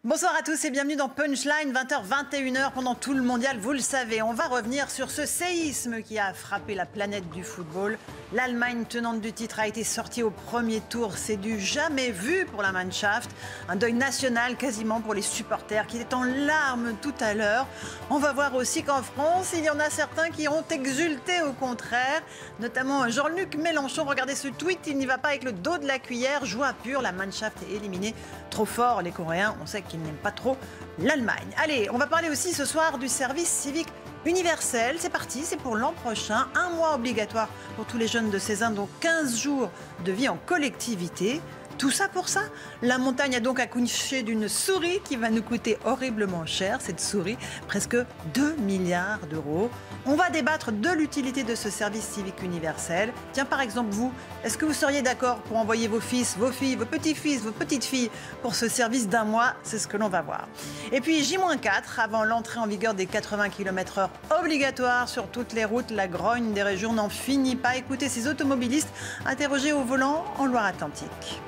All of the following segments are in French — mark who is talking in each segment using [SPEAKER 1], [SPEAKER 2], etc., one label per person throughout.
[SPEAKER 1] Bonsoir à tous et bienvenue dans Punchline, 20h, 21h pendant tout le mondial. Vous le savez, on va revenir sur ce séisme qui a frappé la planète du football. L'Allemagne, tenante du titre, a été sortie au premier tour. C'est du jamais vu pour la Mannschaft. Un deuil national quasiment pour les supporters qui étaient en larmes tout à l'heure. On va voir aussi qu'en France, il y en a certains qui ont exulté au contraire. Notamment Jean-Luc Mélenchon. Regardez ce tweet, il n'y va pas avec le dos de la cuillère. Joie pure, la Mannschaft est éliminée. Trop fort, les Coréens, on sait qu'ils n'aiment pas trop l'Allemagne. Allez, on va parler aussi ce soir du service civique universel. C'est parti, c'est pour l'an prochain. 1 mois obligatoire pour tous les jeunes de 16 ans, dont 15 jours de vie en collectivité. Tout ça pour ça. La montagne a donc accouché d'une souris qui va nous coûter horriblement cher, cette souris, presque 2 milliards d'euros. On va débattre de l'utilité de ce service civique universel. Tiens, par exemple, vous, est-ce que vous seriez d'accord pour envoyer vos fils, vos filles, vos petits-fils, vos petites-filles pour ce service d'1 mois? C'est ce que l'on va voir. Et puis, J-4, avant l'entrée en vigueur des 80 km/h obligatoires sur toutes les routes, la grogne des régions n'en finit pas. Écoutez ces automobilistes interrogés au volant en Loire-Atlantique.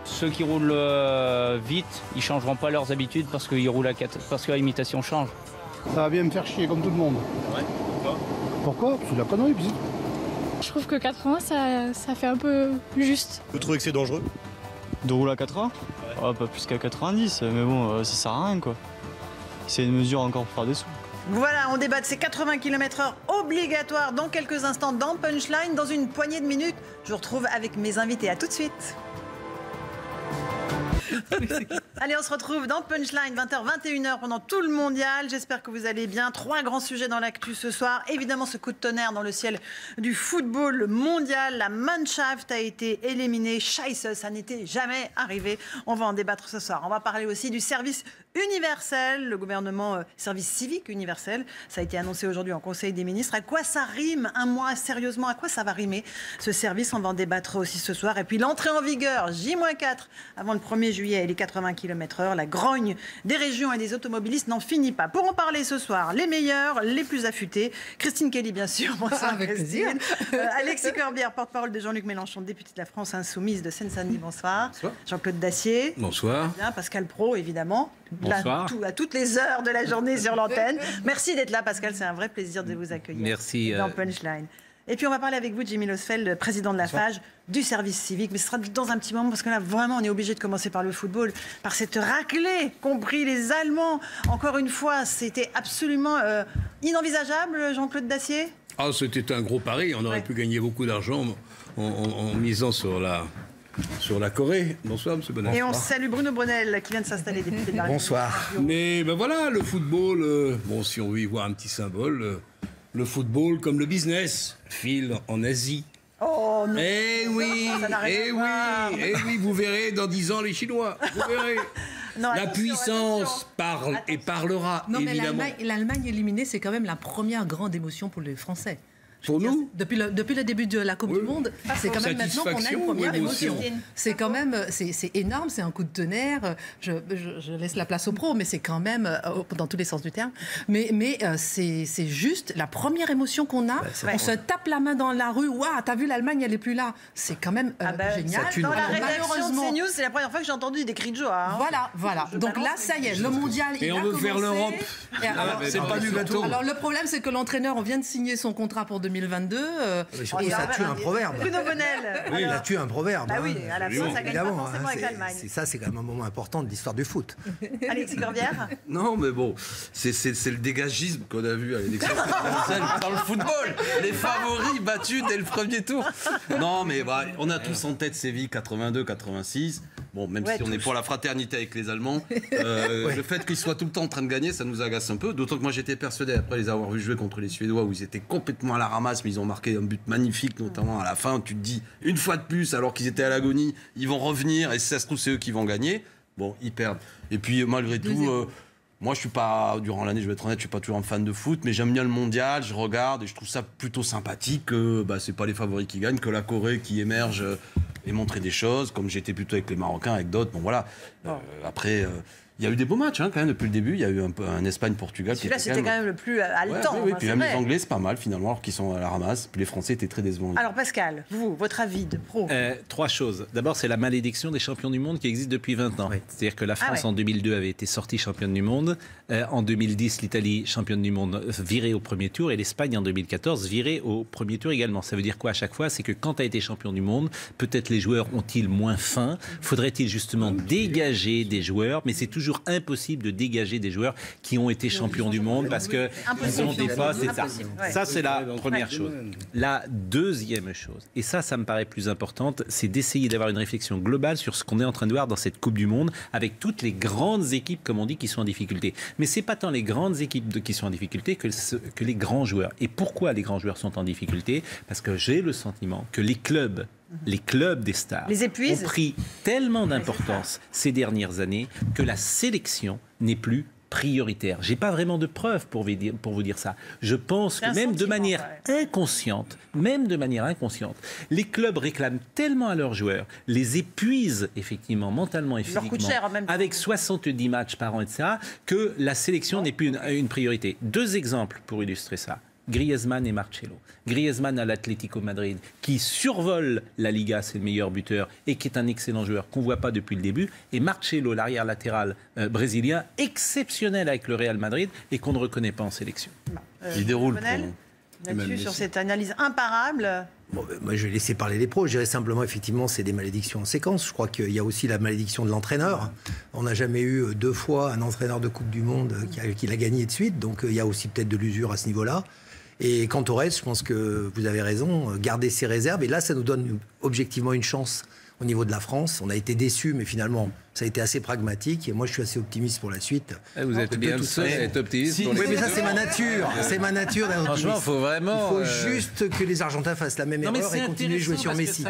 [SPEAKER 2] Ceux qui roulent vite, ils ne changeront pas leurs habitudes parce qu'ils roulent parce que l'imitation change.
[SPEAKER 3] Ça va bien me faire chier comme tout le monde.
[SPEAKER 2] Ouais, pourquoi?
[SPEAKER 3] Pourquoi? C'est de la connerie.
[SPEAKER 4] Je trouve que 80, ça fait un peu juste.
[SPEAKER 5] Vous trouvez que c'est dangereux?
[SPEAKER 6] De rouler à 80? Ouais. Pas plus qu'à 90, mais bon, ça sert à rien quoi. C'est une mesure encore pour faire des sous.
[SPEAKER 1] Voilà, on débat de ces 80 km/h obligatoires dans quelques instants dans Punchline. Dans une poignée de minutes, je vous retrouve avec mes invités. À tout de suite. Allez, on se retrouve dans Punchline, 20h, 21h pendant tout le mondial. J'espère que vous allez bien. 3 grands sujets dans l'actu ce soir. Évidemment, ce coup de tonnerre dans le ciel du football mondial. La Mannschaft a été éliminée. Scheisse, ça n'était jamais arrivé. On va en débattre ce soir. On va parler aussi du service universel. Le gouvernement, service civique universel. Ça a été annoncé aujourd'hui en Conseil des ministres. À quoi ça rime 1 mois? Sérieusement, à quoi ça va rimer ce service? On va en débattre aussi ce soir. Et puis l'entrée en vigueur, J-4, avant le 1er juillet et les 80 km/h. La grogne des régions et des automobilistes n'en finit pas. Pour en parler ce soir, les meilleurs, les plus affûtés. Christine Kelly, bien sûr. Bonsoir,
[SPEAKER 7] avec
[SPEAKER 1] Christine.
[SPEAKER 7] plaisir.
[SPEAKER 1] Alexis Corbière, porte-parole de Jean-Luc Mélenchon, député de la France Insoumise de Seine-Saint-Denis. Bonsoir.
[SPEAKER 5] Bonsoir.
[SPEAKER 1] Jean-Claude Dacier.
[SPEAKER 5] Bonsoir.
[SPEAKER 1] Bien, Pascal Praud, évidemment.
[SPEAKER 5] Bonsoir.
[SPEAKER 1] À toutes les heures de la journée sur l'antenne. Merci d'être là, Pascal. C'est un vrai plaisir de vous accueillir.
[SPEAKER 5] Merci.
[SPEAKER 1] Dans Punchline. Et puis on va parler avec vous, Jimmy Losfeld, président de la FAGE, du service civique. Mais ce sera dans un petit moment, parce que là, vraiment, on est obligé de commencer par le football, par cette raclée qu'ont pris les Allemands. Encore une fois, c'était absolument inenvisageable, Jean-Claude Dacier.
[SPEAKER 8] Ah, c'était un gros pari. On aurait pu gagner beaucoup d'argent en misant sur la Corée. Bonsoir, M. Bonnet.
[SPEAKER 1] Et on salue Bruno Brunel, qui vient de s'installer député de la République.
[SPEAKER 5] Bonsoir.
[SPEAKER 8] Mais ben voilà, le football, bon, si on veut y voir un petit symbole, le football, comme le business, file en Asie.
[SPEAKER 1] Oh non.
[SPEAKER 8] Eh oui,
[SPEAKER 1] Ça n'a rien à voir.
[SPEAKER 8] vous verrez dans 10 ans les Chinois. Vous verrez.
[SPEAKER 1] Non,
[SPEAKER 8] La
[SPEAKER 1] attention,
[SPEAKER 8] puissance
[SPEAKER 1] attention.
[SPEAKER 8] parle et parlera,
[SPEAKER 7] Non, mais
[SPEAKER 8] évidemment.
[SPEAKER 7] l'Allemagne éliminée, c'est quand même la première grande émotion pour les Français.
[SPEAKER 8] Pour nous,
[SPEAKER 7] Depuis le début de la Coupe du Monde, c'est quand même maintenant qu'on a une
[SPEAKER 8] Satisfaction
[SPEAKER 7] première
[SPEAKER 8] ou émotion?
[SPEAKER 7] émotion. C'est quand même, c'est énorme, c'est un coup de tonnerre. Je laisse la place aux pros, mais c'est quand même, dans tous les sens du terme. Mais c'est juste la première émotion qu'on a. On se tape la main dans la rue. Waouh, t'as vu, l'Allemagne, elle est plus là. C'est quand même génial.
[SPEAKER 1] Dans la rédaction de
[SPEAKER 7] Malheureusement,
[SPEAKER 1] CNews, c'est la première fois que j'ai entendu des cris de joie. Hein.
[SPEAKER 7] Voilà. Donc là, ça y est, le mondial,
[SPEAKER 8] Et
[SPEAKER 7] il
[SPEAKER 8] on
[SPEAKER 7] a
[SPEAKER 8] veut
[SPEAKER 7] commencé.
[SPEAKER 8] faire l'Europe.
[SPEAKER 7] Et alors,
[SPEAKER 8] c'est pas du gâteau.
[SPEAKER 7] Alors le problème, c'est que l'entraîneur, on vient de signer son contrat pour 2022.
[SPEAKER 9] Mais surtout, ça tue un proverbe.
[SPEAKER 1] Bruno Bonnel.
[SPEAKER 9] Oui, ça tue un proverbe.
[SPEAKER 1] Bah oui, à la fin, ça gagne pas
[SPEAKER 9] Évidemment,
[SPEAKER 1] forcément avec l'Allemagne.
[SPEAKER 9] c'est quand même un moment important de l'histoire du foot.
[SPEAKER 1] Alexis Corbière.
[SPEAKER 5] Non, mais bon, c'est le dégagisme qu'on a vu à l'élection présidentielle dans le football. Les favoris battus dès le premier tour. Non, mais bah, on a tous en tête Séville 82-86. Bon, même si on est pour la fraternité avec les Allemands, le fait qu'ils soient tout le temps en train de gagner, ça nous agace un peu. D'autant que moi, j'étais persuadé, après les avoir vus jouer contre les Suédois, où ils étaient complètement à la ramasse, mais ils ont marqué un but magnifique, notamment à la fin. Tu te dis, une fois de plus, alors qu'ils étaient à l'agonie, ils vont revenir, et si ça se trouve, c'est eux qui vont gagner. Bon, ils perdent. Et puis, malgré tout... moi, je suis pas, durant l'année, je vais être honnête, je suis pas toujours un fan de foot, mais j'aime bien le mondial, je regarde et je trouve ça plutôt sympathique que c'est pas les favoris qui gagnent, que la Corée qui émerge et montrer des choses, comme j'étais plutôt avec les Marocains, avec d'autres. Bon, voilà. Après, Il y a eu des beaux matchs quand même depuis le début. Il y a eu un Espagne-Portugal.
[SPEAKER 1] Celui-là, c'était quand même le plus haletant.
[SPEAKER 5] Oui, puis même les Anglais, c'est pas mal finalement, alors qu'ils sont à la ramasse. Puis les Français étaient très décevants.
[SPEAKER 1] Alors Pascal, vous, votre avis de pro?
[SPEAKER 10] 3 choses. D'abord, c'est la malédiction des champions du monde qui existe depuis 20 ans. C'est-à-dire que la France, en 2002, avait été sortie championne du monde. En 2010, l'Italie, championne du monde, virée au premier tour. Et l'Espagne, en 2014, virée au premier tour également. Ça veut dire quoi à chaque fois? C'est que quand tu as été champion du monde, peut-être les joueurs ont-ils moins faim? Faudrait-il justement dégager des joueurs? Mais c'est toujours impossible de dégager des joueurs qui ont été champions du monde parce que ils ont des postes et ça. Ça, c'est la première chose. La deuxième chose, et ça me paraît plus importante, c'est d'essayer d'avoir une réflexion globale sur ce qu'on est en train de voir dans cette Coupe du Monde avec toutes les grandes équipes, comme on dit, qui sont en difficulté. Mais c'est pas tant les grandes équipes qui sont en difficulté que les grands joueurs. Et pourquoi les grands joueurs sont en difficulté? Parce que j'ai le sentiment que les clubs des stars ont pris tellement d'importance ces dernières années que la sélection n'est plus prioritaire. J'ai pas vraiment de preuves pour vous dire ça. Je pense que même de manière inconsciente, les clubs réclament tellement à leurs joueurs, les épuisent effectivement mentalement et physiquement, avec 70 matchs par an, etc., que la sélection n'est plus une priorité. 2 exemples pour illustrer ça. Griezmann et Marcelo. Griezmann à l'Atlético Madrid, qui survole la Liga, c'est le meilleur buteur, et qui est un excellent joueur qu'on ne voit pas depuis le début. Et Marcelo, l'arrière latéral brésilien, exceptionnel avec le Real Madrid, et qu'on ne reconnaît pas en sélection.
[SPEAKER 5] Il déroule.
[SPEAKER 1] Là-dessus, sur cette analyse imparable.
[SPEAKER 9] Bon, moi, je vais laisser parler les pros. Je dirais simplement, effectivement, c'est des malédictions en séquence. Je crois qu'il y a aussi la malédiction de l'entraîneur. On n'a jamais eu 2 fois un entraîneur de Coupe du Monde qui l'a gagné de suite. Donc, il y a aussi peut-être de l'usure à ce niveau-là. Et quant au reste, je pense que vous avez raison, garder ses réserves. Et là, ça nous donne objectivement une chance au niveau de la France. On a été déçus, mais finalement, ça a été assez pragmatique. Et moi, je suis assez optimiste pour la suite.
[SPEAKER 11] Vous êtes bien le seul à être optimiste.
[SPEAKER 9] Oui, mais ça, c'est ma nature. C'est ma nature d'être optimiste.
[SPEAKER 11] Franchement, faut vraiment...
[SPEAKER 9] Il faut juste que les Argentins fassent la même erreur et continuent de jouer sur Messi.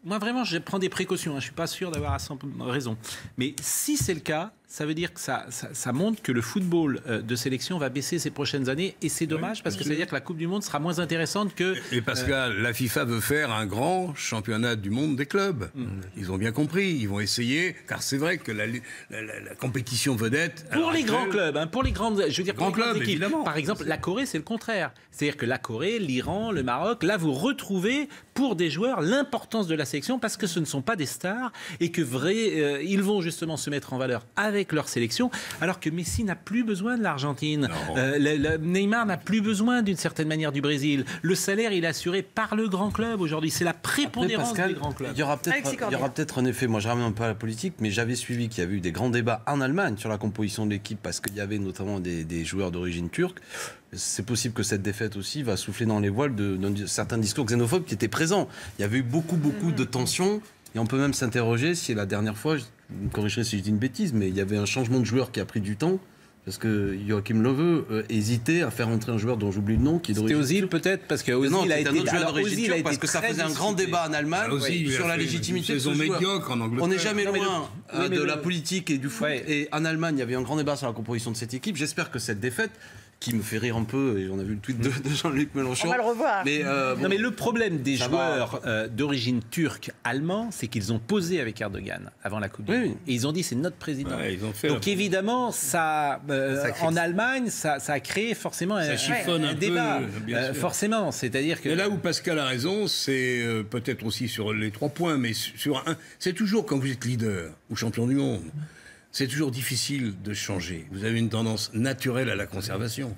[SPEAKER 10] Moi, vraiment, je prends des précautions. Je ne suis pas sûr d'avoir à 100% raison. Mais si c'est le cas, ça veut dire que ça montre que le football de sélection va baisser ces prochaines années. Et c'est dommage parce que ça veut dire que la Coupe du Monde sera moins intéressante que...
[SPEAKER 8] Et Pascal, la FIFA veut faire un grand championnat du monde des clubs. Ils ont bien compris. Ils vont essayer, car c'est vrai que la compétition vedette...
[SPEAKER 10] Pour les grands clubs, pour les grandes... Je veux dire,
[SPEAKER 8] grands clubs,
[SPEAKER 10] équipes.
[SPEAKER 8] évidemment.
[SPEAKER 10] Par exemple, la Corée, c'est le contraire. C'est-à-dire que la Corée, l'Iran, le Maroc, là, vous retrouvez pour des joueurs l'importance de la sélection parce que ce ne sont pas des stars et que ils vont justement se mettre en valeur avec leur sélection, alors que Messi n'a plus besoin de l'Argentine. Neymar n'a plus besoin d'une certaine manière du Brésil. Le salaire, il est assuré par le grand club aujourd'hui. C'est la prépondérance des grands clubs.
[SPEAKER 5] Il y aura peut-être un effet, moi je ramène un peu à la politique, mais j'avais suivi qu'il y avait eu des grands débats en Allemagne sur la composition de l'équipe parce qu'il y avait notamment des joueurs d'origine turque. C'est possible que cette défaite aussi va souffler dans les voiles de certains discours xénophobes qui étaient présents. Il y avait eu beaucoup de tensions. Et on peut même s'interroger si la dernière fois, vous me corrigerez si je dis une bêtise, mais il y avait un changement de joueur qui a pris du temps. Parce que Joachim Löw hésitait à faire entrer un joueur dont j'oublie le nom qui est d'origine.
[SPEAKER 10] C'était Ozil peut-être parce que Ozil a été
[SPEAKER 5] un autre joueur d'origine turque parce que ça faisait un grand débat en Allemagne sur la légitimité de ce joueur.
[SPEAKER 8] En Angleterre.
[SPEAKER 5] On n'est jamais loin de la politique et du foot. Et en Allemagne, il y avait un grand débat sur la composition de cette équipe. J'espère que cette défaite, qui me fait rire un peu, et on a vu le tweet de Jean-Luc Mélenchon.
[SPEAKER 1] On va le revoir.
[SPEAKER 10] Non, mais le problème des joueurs d'origine turque allemand, c'est qu'ils ont posé avec Erdogan avant la Coupe du Monde. Et ils ont dit c'est notre président. Donc évidemment, ça, en Allemagne, ça a créé forcément un débat. Forcément, c'est-à-dire que...
[SPEAKER 8] Et là où Pascal a raison, c'est peut-être aussi sur les 3 points, mais c'est toujours quand vous êtes leader ou champion du monde. C'est toujours difficile de changer. Vous avez une tendance naturelle à la conservation.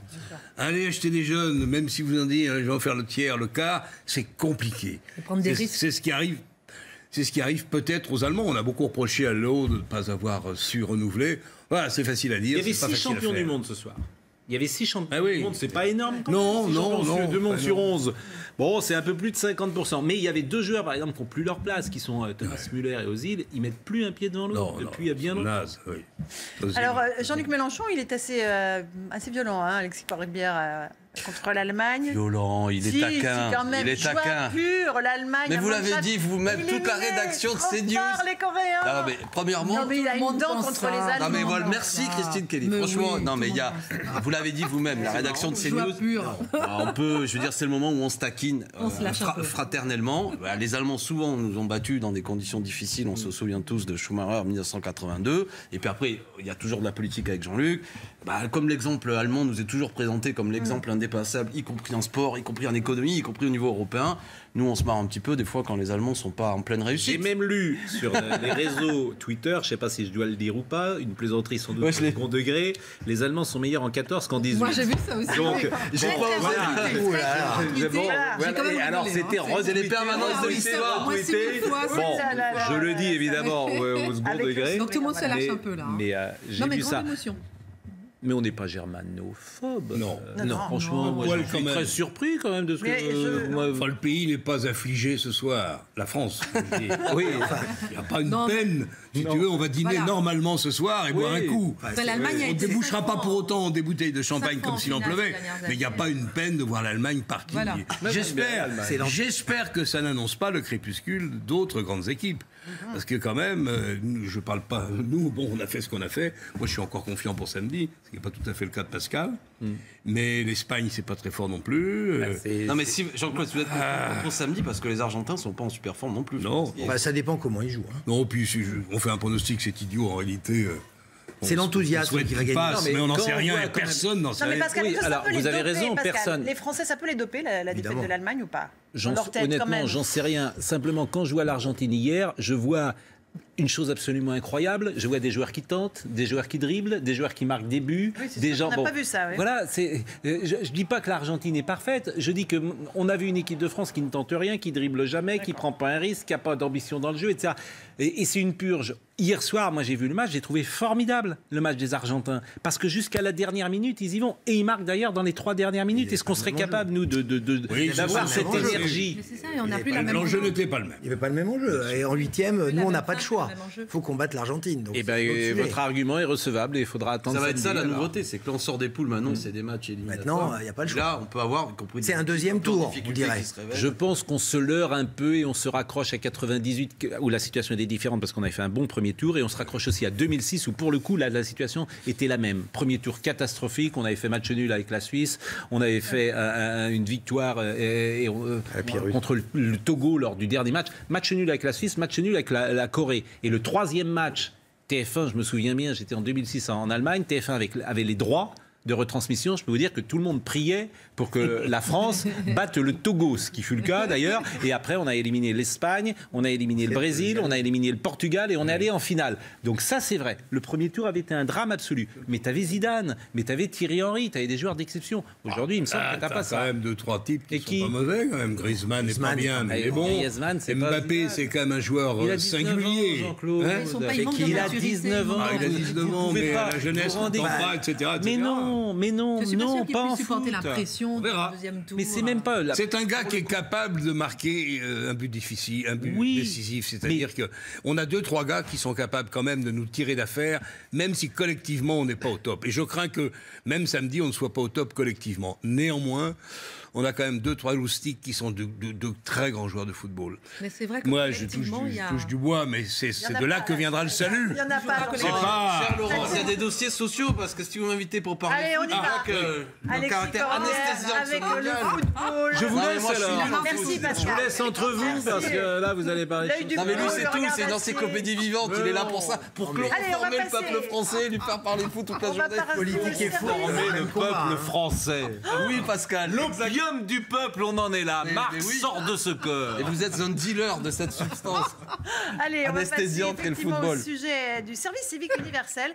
[SPEAKER 8] Allez acheter des jeunes, même si vous en dites, je vais en faire le tiers, le quart, c'est compliqué.
[SPEAKER 7] Prendre des risques.
[SPEAKER 8] C'est ce qui arrive. C'est ce qui arrive peut-être aux Allemands. On a beaucoup reproché à Löw de ne pas avoir su renouveler. Voilà, c'est facile à dire.
[SPEAKER 10] Il y avait 6 champions du monde ce soir. Il y avait 6 champions du monde, c'est pas énorme.
[SPEAKER 8] Non.
[SPEAKER 10] 2 mondes sur 11. Bon, c'est un peu plus de 50%. Mais il y avait 2 joueurs, par exemple, qui n'ont plus leur place, qui sont Thomas Müller et Ozil. Ils mettent plus un pied devant l'autre depuis bien longtemps.
[SPEAKER 1] Alors, Jean-Luc Mélenchon, il est assez violent, Alexis Corbière, contre l'Allemagne.
[SPEAKER 5] Violent, il est taquin.
[SPEAKER 1] Quand même,
[SPEAKER 5] il est taquin.
[SPEAKER 1] Pur, l'Allemagne.
[SPEAKER 5] Mais vous l'avez dit vous-même, toute la rédaction de CNews.
[SPEAKER 1] Les Coréens.
[SPEAKER 5] Non, mais premièrement.
[SPEAKER 1] Non, mais il a une dent contre les Allemands.
[SPEAKER 5] Non, mais voilà, merci Christine Kelly. Franchement,
[SPEAKER 7] oui,
[SPEAKER 5] non, mais il y a. Vous l'avez dit vous-même, la rédaction de CNews. On peut, je veux dire, c'est le moment où on se taquine fraternellement. Les Allemands, souvent, nous ont battus dans des conditions difficiles. On se souvient tous de Schumacher en 1982. Et puis après, il y a toujours de la politique avec Jean-Luc. Comme l'exemple allemand nous est toujours présenté comme l'exemple indépassable, y compris en sport, y compris en économie, y compris au niveau européen. Nous, on se marre un petit peu des fois quand les Allemands ne sont pas en pleine réussite.
[SPEAKER 10] J'ai même lu sur les réseaux Twitter, je ne sais pas si je dois le dire ou pas, une plaisanterie sans doute au second degré, les Allemands sont meilleurs en 14 qu'en 18.
[SPEAKER 7] Moi, j'ai vu ça aussi.
[SPEAKER 10] Donc, j'ai alors, c'était
[SPEAKER 5] les permanences de l'histoire.
[SPEAKER 10] Bon, je le dis évidemment au second degré.
[SPEAKER 7] Donc, tout le monde se lâche un peu là.
[SPEAKER 10] Mais j'ai vu ça. Mais on n'est pas germanophobe.
[SPEAKER 8] Non.
[SPEAKER 10] Franchement, moi, je suis très surpris quand même de ce que...
[SPEAKER 8] Enfin, le pays n'est pas affligé ce soir. La France.
[SPEAKER 10] Oui.
[SPEAKER 8] Il n'y a pas une peine. Si tu veux, on va dîner normalement ce soir et boire un coup.
[SPEAKER 7] On
[SPEAKER 8] ne débouchera pas pour autant des bouteilles de champagne comme s'il en pleuvait. Mais il n'y a pas une peine de voir l'Allemagne partir. J'espère que ça n'annonce pas le crépuscule d'autres grandes équipes. Parce que quand même, je ne parle pas... Nous, bon, on a fait ce qu'on a fait. Moi, je suis encore confiant pour samedi, ce qui n'est pas tout à fait le cas de Pascal. Mais l'Espagne, c'est pas très fort non plus.
[SPEAKER 5] Non, mais si, Jean-Claude, vous êtes pour samedi, parce que les Argentins ne sont pas en super forme non plus.
[SPEAKER 8] Non.
[SPEAKER 9] Ça dépend comment ils jouent.
[SPEAKER 8] Non, puis on fait un pronostic, c'est idiot en réalité.
[SPEAKER 9] C'est l'enthousiasme qui va gagner.
[SPEAKER 8] Mais on n'en sait rien et personne n'en sait rien.
[SPEAKER 1] Non, mais Pascal,
[SPEAKER 10] alors, vous avez raison, personne.
[SPEAKER 1] Les Français, ça peut les doper, la défaite de l'Allemagne ou pas?
[SPEAKER 10] Honnêtement, j'en sais rien. Simplement, quand je vois l'Argentine hier, je vois une chose absolument incroyable. Je vois des joueurs qui tentent, des joueurs qui dribblent, des joueurs qui marquent des buts.
[SPEAKER 1] Oui, des gens. On n'a pas vu ça. Oui.
[SPEAKER 10] Voilà, je dis pas que l'Argentine est parfaite. Je dis que on a vu une équipe de France qui ne tente rien, qui dribble jamais, qui prend pas un risque, qui a pas d'ambition dans le jeu, etc. Et c'est une purge. Hier soir, moi j'ai vu le match, j'ai trouvé formidable le match des Argentins. Parce que jusqu'à la dernière minute, ils y vont. Et ils marquent d'ailleurs dans les 3 dernières minutes. Est-ce qu'on serait capable, nous, d'avoir cette énergie?
[SPEAKER 7] Mais c'est ça, et on n'a plus la même.
[SPEAKER 8] L'enjeu n'était pas le même.
[SPEAKER 9] Il n'y avait pas le même enjeu. Et en 8e, nous, on n'a pas de choix. Il faut combattre l'Argentine.
[SPEAKER 10] Et votre argument est recevable et il faudra attendre.
[SPEAKER 5] Ça va être ça la nouveauté, c'est que là on sort des poules maintenant, c'est des matchs éliminatoires.
[SPEAKER 9] Maintenant, il n'y a pas le choix.
[SPEAKER 5] Là, on peut avoir,
[SPEAKER 9] c'est un deuxième tour, vous direz.
[SPEAKER 10] Je pense qu'on se leurre un peu et on se raccroche à 98 où la situation était différente parce qu'on avait fait un bon premier tour, et on se raccroche aussi à 2006 où pour le coup là, la situation était la même. Premier tour catastrophique, on avait fait match nul avec la Suisse, on avait fait une victoire contre le Togo lors du dernier match. Match nul avec la Suisse, match nul avec la Corée. Et le troisième match, TF1, je me souviens bien, j'étais en 2006 en Allemagne, TF1 avait les droits de retransmission, je peux vous dire que tout le monde priait pour que la France batte le Togo, ce qui fut le cas d'ailleurs. Et après, on a éliminé l'Espagne, on a éliminé le Brésil, on a éliminé le Portugal et on est allé en finale. Donc ça, c'est vrai. Le premier tour avait été un drame absolu. Mais t'avais Zidane, mais t'avais Thierry Henry, t'avais des joueurs d'exception. Aujourd'hui, il me semble que t'as pas ça.
[SPEAKER 8] Quand même 2-3 types qui sont pas mauvais quand même. Griezmann n'est pas bien, mais il est bon. Mbappé, c'est quand même un joueur singulier.
[SPEAKER 10] Il a 19 ans.
[SPEAKER 8] Il a 19 ans, mais la jeunesse ne pas, etc.
[SPEAKER 10] Mais non, pas en foot.
[SPEAKER 7] La pression du deuxième tour.
[SPEAKER 10] Mais c'est même pas.
[SPEAKER 8] C'est un gars qui est capable de marquer un but difficile, un but décisif. C'est-à-dire que on a 2-3 gars qui sont capables quand même de nous tirer d'affaire, même si collectivement on n'est pas au top. Et je crains que même samedi on ne soit pas au top collectivement. Néanmoins, on a quand même 2-3 loustiques qui sont de très grands joueurs de football.
[SPEAKER 7] Mais c'est vrai que
[SPEAKER 8] moi, je touche du bois, mais c'est de là que viendra le salut.
[SPEAKER 1] Il n'y en a pas.
[SPEAKER 5] Cher Laurent, il y a des dossiers sociaux, parce que si vous m'invitez pour parler
[SPEAKER 1] allez, on y va.
[SPEAKER 5] le caractère anesthésiant
[SPEAKER 1] avec le football.
[SPEAKER 10] Je vous laisse alors.
[SPEAKER 1] Merci Pascal.
[SPEAKER 10] Je vous laisse entre vous, parce que là, vous allez parler.
[SPEAKER 5] Non mais lui, c'est tout, c'est une encyclopédie vivante. Il est là pour ça, pour former le peuple français, lui faire parler foot toute la journée.
[SPEAKER 9] Politique et foot.
[SPEAKER 10] Former le peuple français.
[SPEAKER 5] Oui, Pascal.
[SPEAKER 10] L'opium du peuple, on en est là. Marc sort de ce corps.
[SPEAKER 5] Et vous êtes un dealer de cette substance.
[SPEAKER 1] Allez, on va passer effectivement au
[SPEAKER 5] football.
[SPEAKER 1] sujet du service civique universel.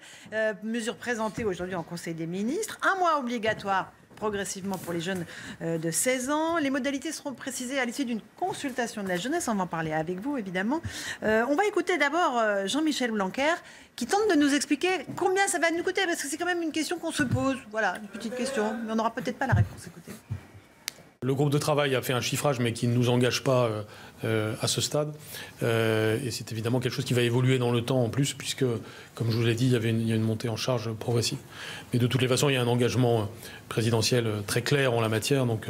[SPEAKER 1] Mesure présentée aujourd'hui en Conseil des ministres. 1 mois obligatoire progressivement pour les jeunes de 16 ans. Les modalités seront précisées à l'issue d'une consultation de la jeunesse. On va en parler avec vous, évidemment. On va écouter d'abord Jean-Michel Blanquer qui tente de nous expliquer combien ça va nous coûter, parce que c'est quand même une question qu'on se pose. Voilà, une petite question, mais on n'aura peut-être pas la réponse. Écoutez.
[SPEAKER 12] Le groupe de travail a fait un chiffrage, mais qui ne nous engage pas à ce stade. Et c'est évidemment quelque chose qui va évoluer dans le temps en plus, puisque, comme je vous l'ai dit, il y a une montée en charge progressive. Mais de toutes les façons, il y a un engagement présidentiel très clair en la matière. Donc,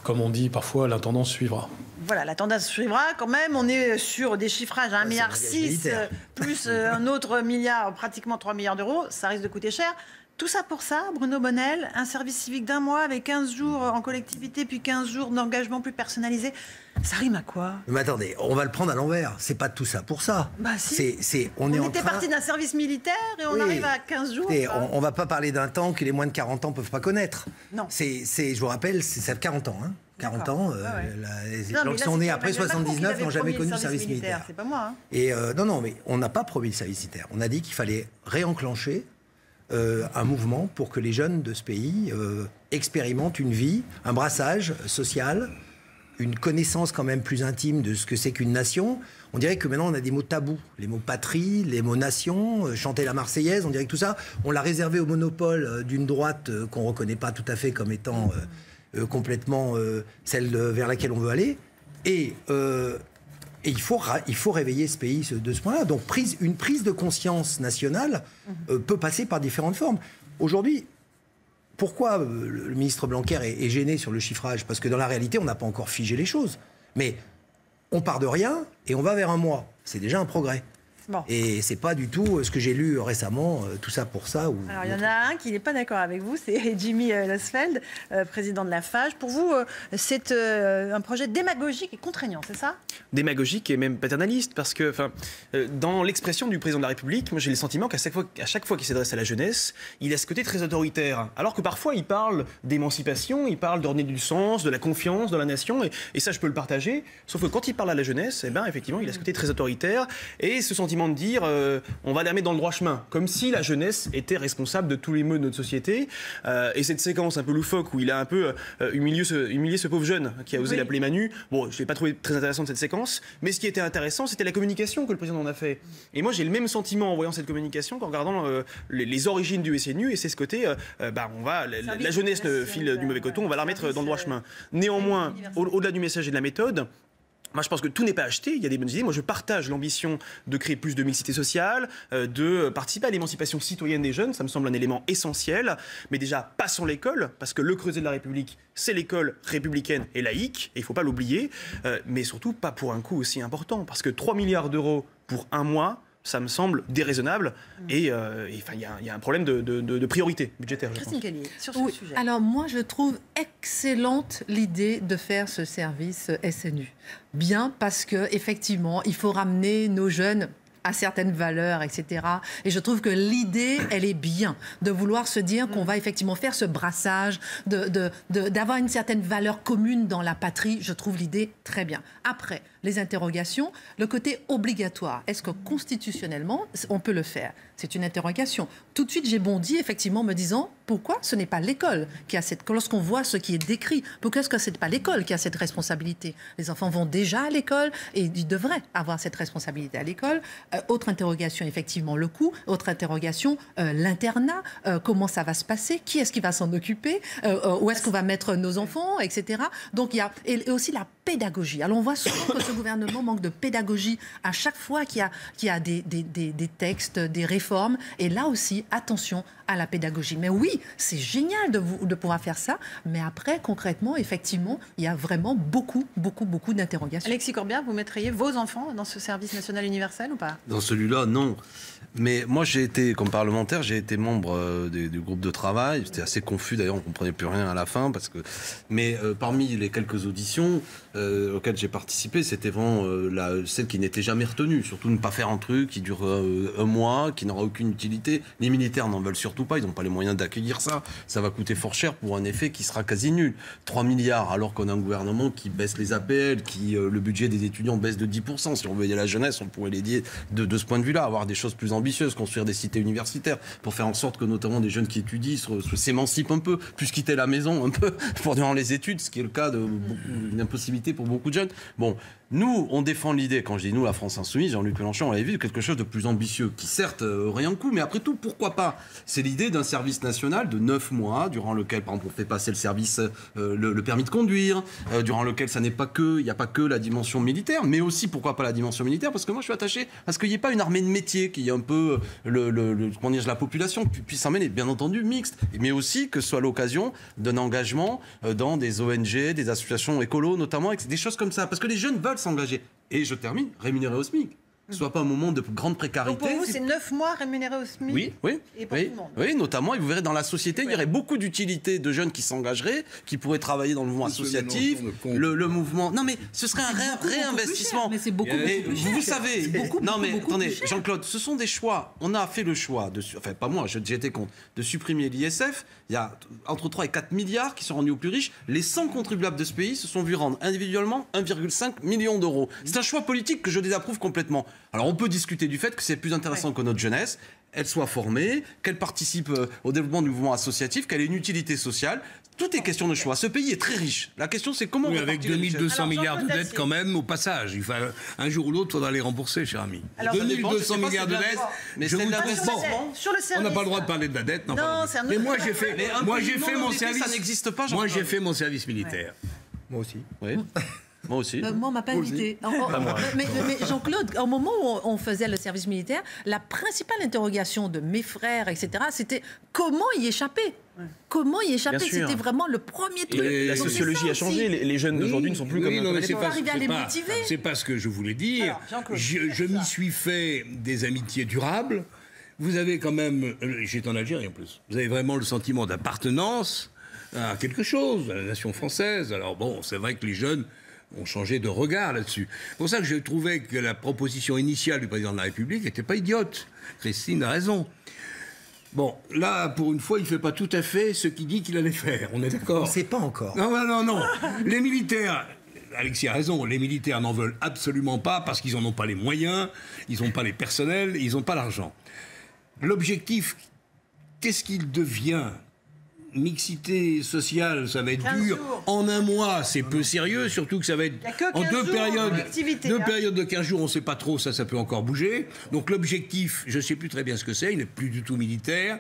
[SPEAKER 12] comme on dit parfois, la tendance suivra.
[SPEAKER 1] Voilà, la tendance suivra quand même. On est sur des chiffrages à 1,6 milliard plus un autre milliard, pratiquement 3 milliards d'euros. Ça risque de coûter cher. Tout ça pour ça, Bruno Bonnell, un service civique d'1 mois avec 15 jours en collectivité, puis 15 jours d'engagement plus personnalisé. Ça rime à quoi?
[SPEAKER 9] Mais attendez, on va le prendre à l'envers. C'est pas tout ça pour ça.
[SPEAKER 1] Bah si.
[SPEAKER 9] On
[SPEAKER 1] était parti d'un service militaire et on arrive à 15 jours.
[SPEAKER 9] On va pas parler d'un temps que les moins de 40 ans peuvent pas connaître.
[SPEAKER 1] Non.
[SPEAKER 9] Je vous rappelle, ça fait 40 ans. Hein. 40 ans, les gens qui sont nés après 79 n'ont jamais connu le service militaire.
[SPEAKER 1] C'est pas moi. Hein.
[SPEAKER 9] Et non, mais on n'a pas promis le service militaire. On a dit qu'il fallait réenclencher un mouvement pour que les jeunes de ce pays expérimentent une vie, un brassage social, une connaissance quand même plus intime de ce que c'est qu'une nation. On dirait que maintenant on a des mots tabous, les mots patrie, les mots nation, chanter la Marseillaise, on dirait que tout ça, on l'a réservé au monopole d'une droite qu'on ne reconnaît pas tout à fait comme étant complètement celle vers laquelle on veut aller. Et il faut réveiller ce pays de ce point-là. Donc une prise de conscience nationale peut passer par différentes formes. Aujourd'hui, pourquoi le ministre Blanquer est gêné sur le chiffrage? Parce que dans la réalité, on n'a pas encore figé les choses. Mais on part de rien et on va vers 1 mois. C'est déjà un progrès. Bon. Et c'est pas du tout ce que j'ai lu récemment, tout ça pour ça.
[SPEAKER 1] Alors il y en a un qui n'est pas d'accord avec vous, c'est Jimmy Losfeld, président de la FAGE. Pour vous, c'est un projet démagogique et contraignant, c'est ça?
[SPEAKER 13] Démagogique et même paternaliste, parce que dans l'expression du président de la République, moi j'ai le sentiment qu'à chaque fois qu'il s'adresse à la jeunesse, il a ce côté très autoritaire. Alors que parfois il parle d'émancipation, il parle de redonner du sens, de la confiance dans la nation, et ça je peux le partager. Sauf que quand il parle à la jeunesse, effectivement, il a ce côté très autoritaire et ce sentiment de dire on va la mettre dans le droit chemin, comme si la jeunesse était responsable de tous les maux de notre société. Et cette séquence un peu loufoque où il a un peu humilié ce pauvre jeune qui a osé l'appeler Manu, bon, je l'ai pas trouvé très intéressante cette séquence, mais ce qui était intéressant, c'était la communication que le président en a fait. Et moi, j'ai le même sentiment en voyant cette communication qu'en regardant les origines du SNU, et c'est ce côté, la jeunesse file du mauvais coton, on va la remettre dans le droit chemin. Néanmoins, au-delà du message et de la méthode, moi, je pense que tout n'est pas acheté, il y a des bonnes idées. Moi, je partage l'ambition de créer plus de mixité sociale, de participer à l'émancipation citoyenne des jeunes, ça me semble un élément essentiel. Mais déjà, passons l'école, parce que le creuset de la République, c'est l'école républicaine et laïque, et il ne faut pas l'oublier, mais surtout pas pour un coût aussi important, parce que 3 milliards d'euros pour 1 mois, ça me semble déraisonnable et il y a un problème de priorité budgétaire.
[SPEAKER 1] Christine Kelly, sur ce sujet.
[SPEAKER 7] Alors moi, je trouve excellente l'idée de faire ce service SNU. Bien, parce que effectivement, il faut ramener nos jeunes à certaines valeurs, etc. Et je trouve que l'idée, elle est bien, de vouloir se dire qu'on va effectivement faire ce brassage, d'avoir une certaine valeur commune dans la patrie. Je trouve l'idée très bien. Après, les interrogations, le côté obligatoire. Est-ce que constitutionnellement, on peut le faire? C'est une interrogation. Tout de suite, j'ai bondi, effectivement, me disant, pourquoi ce n'est pas l'école qui a cette... Lorsqu'on voit ce qui est décrit, pourquoi est-ce que ce n'est pas l'école qui a cette responsabilité? Les enfants vont déjà à l'école et ils devraient avoir cette responsabilité à l'école. Autre interrogation, effectivement, le coût. Autre interrogation, l'internat. Comment ça va se passer? Qui est-ce qui va s'en occuper? Où est-ce qu'on va mettre nos enfants, etc. Donc, il y a et aussi la pédagogie. Alors, on voit souvent que ce gouvernement manque de pédagogie à chaque fois qu'il y a des textes, des réformes. Et là aussi, attention à la pédagogie. Mais oui, c'est génial de pouvoir faire ça. Mais après, concrètement, effectivement, il y a vraiment beaucoup d'interrogations.
[SPEAKER 1] Alexis Corbière, vous mettriez vos enfants dans ce service national universel ou pas?
[SPEAKER 5] Dans celui-là, non. Mais moi, comme parlementaire, j'ai été membre du groupe de travail. C'était assez confus, d'ailleurs, on ne comprenait plus rien à la fin. Mais parmi les quelques auditions auxquelles j'ai participé, c'était vraiment celle qui n'était jamais retenue. Surtout ne pas faire un truc qui dure 1 mois, qui n'aura aucune utilité. Les militaires n'en veulent surtout pas, ils n'ont pas les moyens d'accueillir ça. Ça va coûter fort cher pour un effet qui sera quasi nul. 3 milliards, alors qu'on a un gouvernement qui baisse les APL, le budget des étudiants baisse de 10%. Si on veut aider la jeunesse, on pourrait l'aider de ce point de vue-là, avoir des choses plus ambitieuses, construire des cités universitaires, pour faire en sorte que notamment des jeunes qui étudient s'émancipent un peu, puissent quitter la maison un peu pendant les études, ce qui est le cas d'une impossibilité pour beaucoup de jeunes. Bon, Nous, on défend l'idée, quand je dis nous, la France Insoumise, Jean-Luc Mélenchon, on l'avait vu, quelque chose de plus ambitieux, qui certes aurait un coût, mais après tout, pourquoi pas? C'est l'idée d'un service national de 9 mois, durant lequel, par exemple, on fait passer le service, le permis de conduire, durant lequel il n'y a pas que la dimension militaire, mais aussi, pourquoi pas la dimension militaire? Parce que moi, je suis attaché à ce qu'il n'y ait pas une armée de métier, qu'il y ait un peu la population qui puisse s'emmener, bien entendu, mixte, mais aussi que ce soit l'occasion d'un engagement dans des ONG, des associations écolo, notamment, et des choses comme ça. Parce que les jeunes veulent s'engager. Et je termine, rémunéré au SMIC. Que ce soit pas un moment de grande précarité.
[SPEAKER 1] Donc pour vous, c'est 9 mois rémunérés au SMIC?
[SPEAKER 5] Oui.
[SPEAKER 1] Et pour tout le monde.
[SPEAKER 5] Oui, notamment, et vous verrez dans la société, il y aurait beaucoup d'utilité de jeunes qui s'engageraient, qui pourraient travailler dans le mouvement associatif, le mouvement... Non, mais ce serait un réinvestissement.
[SPEAKER 7] Mais c'est beaucoup plus cher.
[SPEAKER 5] Vous savez... Non, mais attendez, Jean-Claude, ce sont des choix. On a fait le choix, enfin pas moi, j'étais contre, de supprimer l'ISF. Il y a entre 3 et 4 milliards qui sont rendus aux plus riches. Les 100 contribuables de ce pays se sont vus rendre individuellement 1,5 million d'euros. C'est un choix politique que je désapprouve complètement. Alors on peut discuter du fait que c'est plus intéressant que notre jeunesse, elle soit formée, qu'elle participe au développement du mouvement associatif, qu'elle ait une utilité sociale. Tout est question de choix. Ce pays est très riche. La question, c'est comment...
[SPEAKER 8] Oui, avec 2200 milliards de dettes quand même, au passage. Il faut, un jour ou l'autre, il faudra les rembourser, cher ami. 2200 milliards de dettes,
[SPEAKER 5] mais c'est l'investissement.
[SPEAKER 8] On n'a pas le droit de parler de la dette.
[SPEAKER 1] Non, c'est un autre...
[SPEAKER 8] Mais moi, j'ai fait mon service...
[SPEAKER 5] Ça n'existe pas,
[SPEAKER 8] moi, j'ai fait mon service militaire.
[SPEAKER 9] Moi aussi.
[SPEAKER 5] Oui. Moi aussi.
[SPEAKER 7] Moi, on m'a pas invité. Mais Jean-Claude, au moment où on faisait le service militaire, la principale interrogation de mes frères, etc., c'était comment y échapper. Comment y échapper? C'était vraiment le premier truc.
[SPEAKER 13] Et la sociologie a changé. Les jeunes d'aujourd'hui ne sont plus comme
[SPEAKER 8] c'est pas ce que je voulais dire. Je m'y suis fait des amitiés durables. Vous avez quand même... J'étais en Algérie en plus. Vous avez vraiment le sentiment d'appartenance à quelque chose, à la nation française. Alors bon, c'est vrai que les jeunes ont changé de regard là-dessus. C'est pour ça que je trouvais que la proposition initiale du président de la République n'était pas idiote. Christine a raison. Bon, là, pour une fois, il ne fait pas tout à fait ce qu'il dit qu'il allait faire. On est d'accord?
[SPEAKER 9] On ne sait pas encore.
[SPEAKER 8] Non. Les militaires... Alexis a raison, les militaires n'en veulent absolument pas parce qu'ils n'en ont pas les moyens, ils n'ont pas les personnels, ils n'ont pas l'argent. L'objectif, qu'est-ce qu'il devient? Mixité sociale, ça va être dur. En un mois, c'est peu sérieux, surtout que ça va être en deux périodes de 15 jours, on ne sait pas trop, ça peut encore bouger. Donc l'objectif, je ne sais plus très bien ce que c'est, il n'est plus du tout militaire.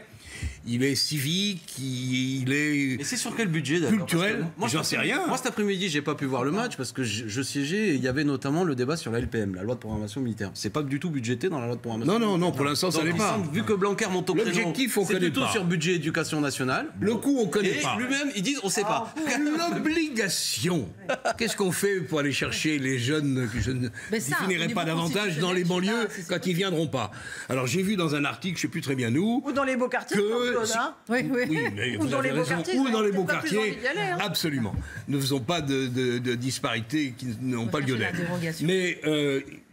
[SPEAKER 8] Il est civique, il est...
[SPEAKER 5] Mais c'est sur quel budget
[SPEAKER 8] culturel? Moi, j'en sais rien.
[SPEAKER 5] Moi, cet après-midi, j'ai pas pu voir le match parce que je siégeais et il y avait notamment le débat sur la LPM, la loi de programmation militaire. C'est pas du tout budgété dans la loi de programmation militaire.
[SPEAKER 8] Non, pour l'instant, ça n'est pas.
[SPEAKER 5] Vu que Blanquer monte au créneau,
[SPEAKER 8] l'objectif, on
[SPEAKER 5] c'est
[SPEAKER 8] connaît
[SPEAKER 5] plutôt
[SPEAKER 8] pas.
[SPEAKER 5] sur budget éducation nationale.
[SPEAKER 8] Le coût, on connaît pas.
[SPEAKER 5] Et lui-même, ils disent, on sait pas.
[SPEAKER 8] L'obligation. Qu'est-ce qu'on fait pour aller chercher les jeunes que je ne définirai pas davantage dans les banlieues quand ils viendront pas? Alors, j'ai vu dans un article, je sais plus très bien où...
[SPEAKER 1] Ou dans les beaux quartiers,
[SPEAKER 8] Oui, mais ou dans les beaux quartiers. Ou dans les beaux quartiers, absolument. Ne faisons pas de disparités qui n'ont pas lieu d'être. Mais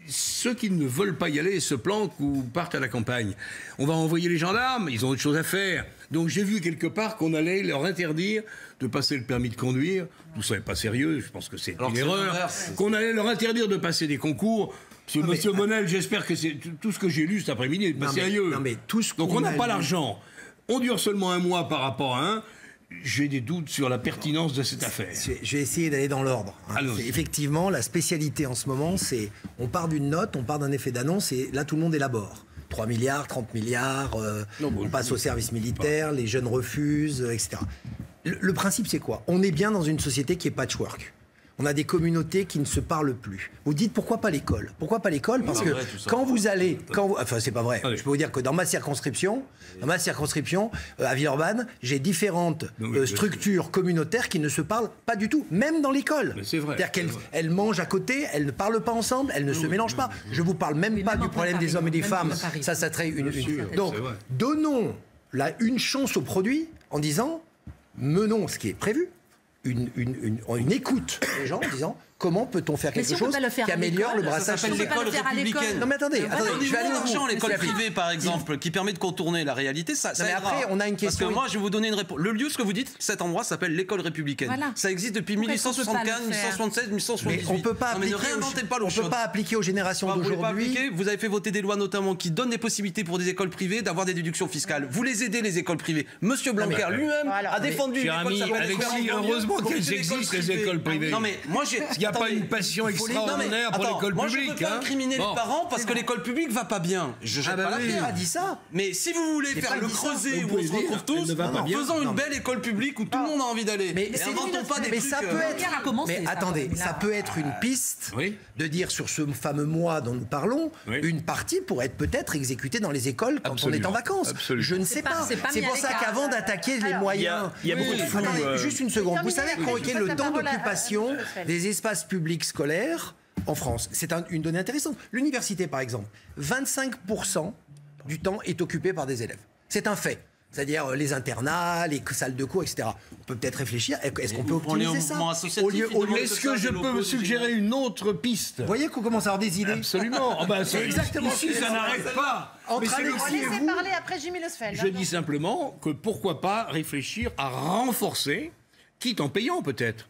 [SPEAKER 8] ceux qui ne veulent pas y aller se planquent ou partent à la campagne. On va envoyer les gendarmes, ils ont autre chose à faire. Donc j'ai vu quelque part qu'on allait leur interdire de passer le permis de conduire. Tout ça n'est pas sérieux, je pense que c'est une erreur. Qu'on allait leur interdire de passer des concours. Monsieur Bonnel, j'espère que c'est tout ce que j'ai lu cet après-midi n'est pas sérieux. Donc on n'a pas l'argent. On dure seulement un mois par rapport à un. J'ai des doutes sur la pertinence de cette affaire.
[SPEAKER 9] Je vais essayer d'aller dans l'ordre. Effectivement, la spécialité en ce moment, c'est on part d'une note, on part d'un effet d'annonce et là tout le monde élabore. 3 milliards, 30 milliards, on passe au service militaire, les jeunes refusent, etc. Le principe, c'est quoi? On est bien dans une société qui est patchwork. On a des communautés qui ne se parlent plus. Vous dites pourquoi pas l'école? Pourquoi pas l'école? Parce que quand vous allez... Enfin, c'est pas vrai. Je peux vous dire que dans ma circonscription, à Villeurbanne, j'ai différentes structures communautaires qui ne se parlent pas du tout, même dans l'école.
[SPEAKER 8] C'est vrai.
[SPEAKER 9] C'est-à-dire qu'elles mangent à côté, elles ne parlent pas ensemble, elles ne se mélangent pas. Je vous parle même pas du problème des hommes et des femmes. Ça serait une... Donc, donnons une chance au produit en disant, menons ce qui est prévu. Une écoute des gens en disant comment peut-on faire quelque chose qui améliore le brassage social.
[SPEAKER 5] Ça s'appelle l'école républicaine.
[SPEAKER 9] Non mais attendez,
[SPEAKER 5] je vais aller l'argent, l'école privée par exemple, qui permet de contourner la réalité, ça
[SPEAKER 9] mais après on a une question.
[SPEAKER 5] Parce que moi je vais vous donner une réponse. Le lieu, ce que vous dites, cet endroit s'appelle l'école républicaine. Ça existe depuis 1875, 1876, 1878.
[SPEAKER 9] Mais on peut pas
[SPEAKER 5] ne réinventez pas l'eau chaude.
[SPEAKER 9] On peut pas appliquer aux générations d'aujourd'hui.
[SPEAKER 5] Vous avez fait voter des lois notamment qui donnent des possibilités pour des écoles privées d'avoir des déductions fiscales. Vous les aidez les écoles privées. Monsieur Blanquer lui-même a défendu une école.
[SPEAKER 8] Alexis, heureusement Dites-moi qu'elles existent, les écoles privées.
[SPEAKER 5] Non, mais moi,
[SPEAKER 8] il n'y a pas une passion extraordinaire pour l'école
[SPEAKER 5] moi,
[SPEAKER 8] publique.
[SPEAKER 5] Moi, je ne peux pas incriminer les parents parce que l'école publique va pas bien. Je jette pas la pierre.
[SPEAKER 9] a dit ça.
[SPEAKER 5] Mais si vous voulez faire le creuset où on se retrouve tous, faisons une belle école publique où tout le monde a envie d'aller.
[SPEAKER 9] Mais
[SPEAKER 5] inventons pas des trucs.
[SPEAKER 9] ça peut être. Mais attendez, ça peut être une piste de dire sur ce fameux mois dont nous parlons, une partie pourrait être peut-être exécutée dans les écoles quand on est en vacances. Je ne sais pas. C'est pour ça qu'avant d'attaquer les moyens,
[SPEAKER 13] il y a beaucoup de flou.
[SPEAKER 9] Juste une seconde. Vous savez quel est le temps d'occupation des espaces publics scolaires en France? C'est une donnée intéressante. L'université, par exemple, 25% du temps est occupé par des élèves. C'est un fait. C'est-à-dire les internats, les salles de cours, etc. On peut peut-être réfléchir. Est-ce qu'on peut optimiser ça
[SPEAKER 8] Est-ce que je peux me suggérer une autre piste?
[SPEAKER 9] Vous voyez qu'on commence à avoir des idées.
[SPEAKER 8] Absolument. C'est exactement ici, ça n'arrête pas.
[SPEAKER 1] Laissez parler après Jimmy Losfeld.
[SPEAKER 8] Je dis simplement que pourquoi pas réfléchir à renforcer, quitte en payant peut-être,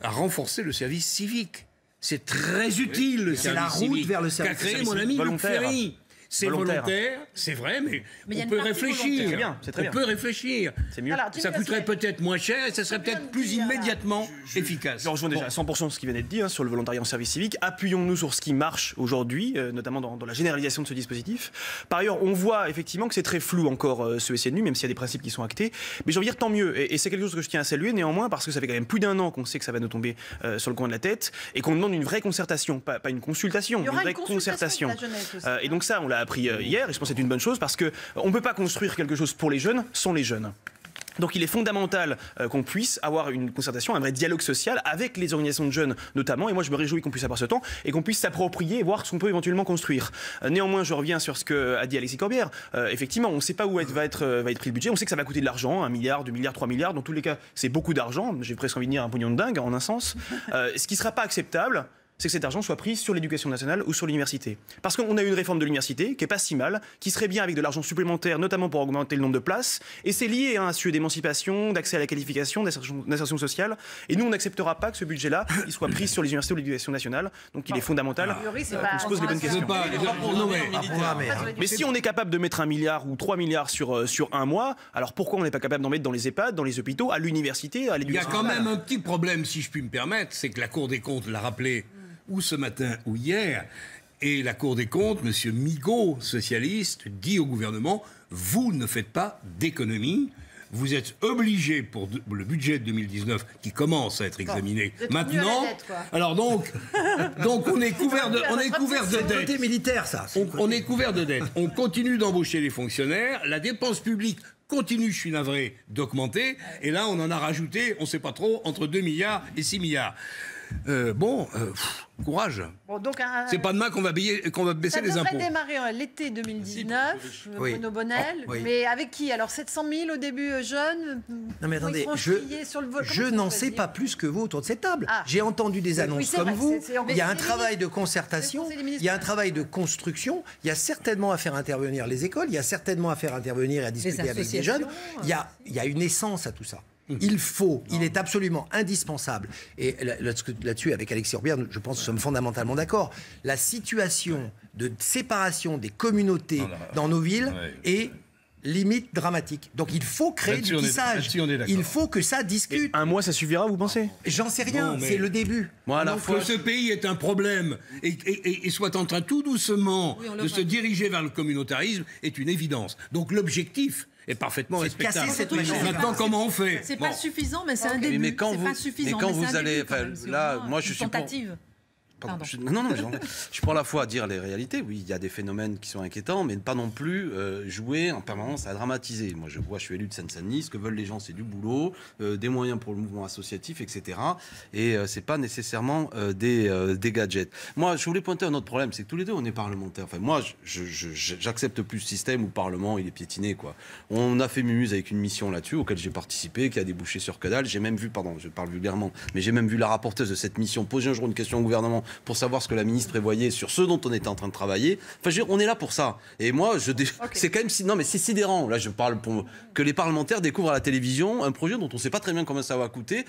[SPEAKER 8] à renforcer le service civique. C'est très utile, le service civique. C'est la route vers le service civique. Qu'a créé mon ami Luc Ferry. C'est volontaire, c'est vrai, mais on peut réfléchir. On peut réfléchir.
[SPEAKER 13] C'est mieux.
[SPEAKER 8] Ça coûterait peut-être moins cher et ça serait peut-être plus immédiatement efficace.
[SPEAKER 13] Je rejoins déjà à 100% ce qui venait de dire sur le volontariat en service civique. Appuyons-nous sur ce qui marche aujourd'hui, notamment dans la généralisation de ce dispositif. Par ailleurs, on voit effectivement que c'est très flou encore ce SNU, même s'il y a des principes qui sont actés. Mais j'ai envie de dire tant mieux. Et c'est quelque chose que je tiens à saluer néanmoins parce que ça fait quand même plus d'un an qu'on sait que ça va nous tomber sur le coin de la tête et qu'on demande une vraie concertation, pas une consultation, une vraie concertation. Et donc ça, on l'a appris hier, et je pense que c'est une bonne chose, parce qu'on ne peut pas construire quelque chose pour les jeunes sans les jeunes. Donc il est fondamental qu'on puisse avoir une concertation, un vrai dialogue social avec les organisations de jeunes notamment, et moi je me réjouis qu'on puisse avoir ce temps, et qu'on puisse s'approprier et voir ce qu'on peut éventuellement construire. Néanmoins, je reviens sur ce qu'a dit Alexis Corbière. Effectivement, on ne sait pas où va être pris le budget, on sait que ça va coûter de l'argent, 1 milliard, 2 milliards, 3 milliards, dans tous les cas c'est beaucoup d'argent, j'ai presque envie de dire un pognon de dingue en un sens. Ce qui ne sera pas acceptable, c'est que cet argent soit pris sur l'éducation nationale ou sur l'université. Parce qu'on a eu une réforme de l'université qui est pas si mal, qui serait bien avec de l'argent supplémentaire, notamment pour augmenter le nombre de places, et c'est lié à un sujet d'émancipation, d'accès à la qualification, d'insertion sociale, et nous on n'acceptera pas que ce budget-là il soit pris sur les universités ou l'éducation nationale, donc il est fondamental qu'on se pose les bonnes questions. Mais si on est capable de mettre 1 milliard ou 3 milliards sur un mois, alors pourquoi on n'est pas capable d'en mettre dans les EHPAD, dans les hôpitaux, à l'université, à l'éducation nationale?
[SPEAKER 8] Il y a quand même un petit problème, si je puis me permettre, c'est que la Cour des comptes l'a rappelé ou ce matin ou hier, et la Cour des comptes, M. Migaud, socialiste, dit au gouvernement, vous ne faites pas d'économie, vous êtes obligé pour le budget de 2019, qui commence à être examiné maintenant. Alors donc on est couvert de dettes.
[SPEAKER 9] Côté militaire, ça.
[SPEAKER 8] On est couvert de dettes. On continue d'embaucher les fonctionnaires. La dépense publique continue, je suis navré, d'augmenter. Et là, on en a rajouté, on ne sait pas trop, entre 2 milliards et 6 milliards. Courage.
[SPEAKER 1] Bon, donc
[SPEAKER 8] c'est pas demain qu'on va baisser les impôts.
[SPEAKER 1] Ça devrait démarrer l'été 2019, Bruno Bonnel. Mais avec qui? Alors 700 000 au début jeunes.
[SPEAKER 9] Non mais attendez, je n'en sais pas plus que vous autour de cette table. J'ai entendu des annonces comme vous. Il y a un travail de concertation, il y a un travail de construction. Il y a certainement à faire intervenir les écoles, il y a certainement à faire intervenir et à discuter avec des jeunes. Il y a une essence à tout ça. Il est absolument indispensable, et là-dessus, avec Alexis Corbière, je pense que nous sommes fondamentalement d'accord, la situation de séparation des communautés dans nos villes est limite dramatique. Donc il faut créer du tissage. Il faut que ça discute.
[SPEAKER 13] Et 1 mois, ça suffira, vous pensez?
[SPEAKER 9] J'en sais rien, c'est le début.
[SPEAKER 8] Que ce pays est un problème et soit en train tout doucement de se diriger vers le communautarisme est une évidence. Donc l'objectif est parfaitement respectable. Maintenant, comment on fait?
[SPEAKER 7] C'est pas suffisant, mais c'est un début.
[SPEAKER 5] Mais quand vous allez, là, moi je suis
[SPEAKER 7] tentative.
[SPEAKER 5] Je prends la fois à dire les réalités. Oui, il y a des phénomènes qui sont inquiétants, mais pas non plus jouer en permanence à dramatiser. Moi, je suis élu de Seine-Saint-Denis. Ce que veulent les gens, c'est du boulot, des moyens pour le mouvement associatif, etc. Et c'est pas nécessairement des gadgets. Moi, je voulais pointer un autre problème, c'est que tous les deux, on est parlementaires. Enfin, moi, j'accepte plus ce système où le Parlement, il est piétiné, quoi. On a fait mumuse avec une mission là-dessus, auquel j'ai participé, qui a débouché sur que dalle. J'ai même vu, pardon, je parle vulgairement, mais j'ai même vu la rapporteuse de cette mission poser un jour une question au gouvernement pour savoir ce que la ministre prévoyait sur ce dont on était en train de travailler. Enfin, je veux dire, on est là pour ça. Et moi, c'est quand même non, mais c'est sidérant. Là, je parle pour que les parlementaires découvrent à la télévision un projet dont on ne sait pas très bien combien ça va coûter.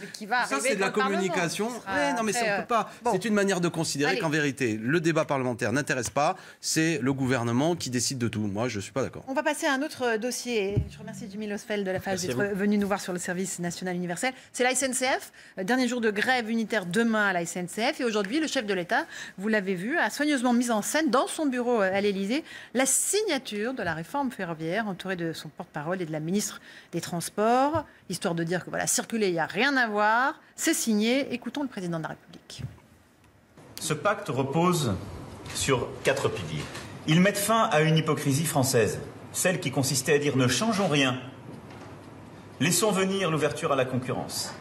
[SPEAKER 5] Ça, c'est de la communication. Ouais, non, mais ça, on peut pas. Bon. C'est une manière de considérer qu'en vérité, le débat parlementaire n'intéresse pas. C'est le gouvernement qui décide de tout. Moi, je ne suis pas d'accord.
[SPEAKER 1] On va passer à un autre dossier. Je remercie Jimmy Losfeld de la FAGE d'être venu nous voir sur le service national universel. C'est la SNCF. Dernier jour de grève unitaire demain à la SNCF. Et aujourd'hui, le chef de l'État, vous l'avez vu, a soigneusement mis en scène dans son bureau à l'Élysée la signature de la réforme ferroviaire, entourée de son porte-parole et de la ministre des Transports, histoire de dire que voilà, circuler, il n'y a rien à voir. C'est signé. Écoutons le président de la République.
[SPEAKER 14] Ce pacte repose sur 4 piliers. Ils mettent fin à une hypocrisie française, celle qui consistait à dire ne changeons rien, laissons venir l'ouverture à la concurrence.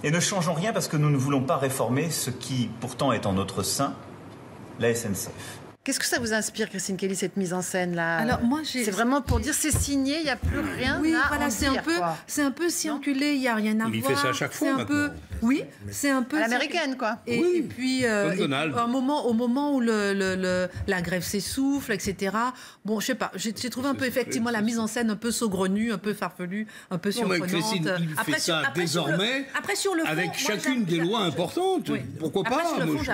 [SPEAKER 14] Et ne changeons rien parce que nous ne voulons pas réformer ce qui pourtant est en notre sein, la SNCF.
[SPEAKER 1] Qu'est-ce que ça vous inspire, Christine Kelly, cette mise en scène-là?
[SPEAKER 7] Alors moi,
[SPEAKER 1] c'est vraiment pour dire c'est signé, il n'y a plus rien
[SPEAKER 7] oui,
[SPEAKER 1] à
[SPEAKER 7] voilà,
[SPEAKER 1] en dire.
[SPEAKER 7] C'est un peu circulé, il n'y a rien à voir.
[SPEAKER 8] Il fait ça à chaque fois maintenant.
[SPEAKER 7] Oui, c'est un peu...
[SPEAKER 1] À l'américaine, quoi.
[SPEAKER 7] Et puis, au moment où la grève s'essouffle, etc., bon, je sais pas, j'ai trouvé un peu, effectivement, la mise en scène un peu saugrenue, un peu farfelue, un peu surprenante.
[SPEAKER 8] Mais Christine, il fait ça désormais avec chacune des lois importantes. Pourquoi pas?
[SPEAKER 7] Sur le fond,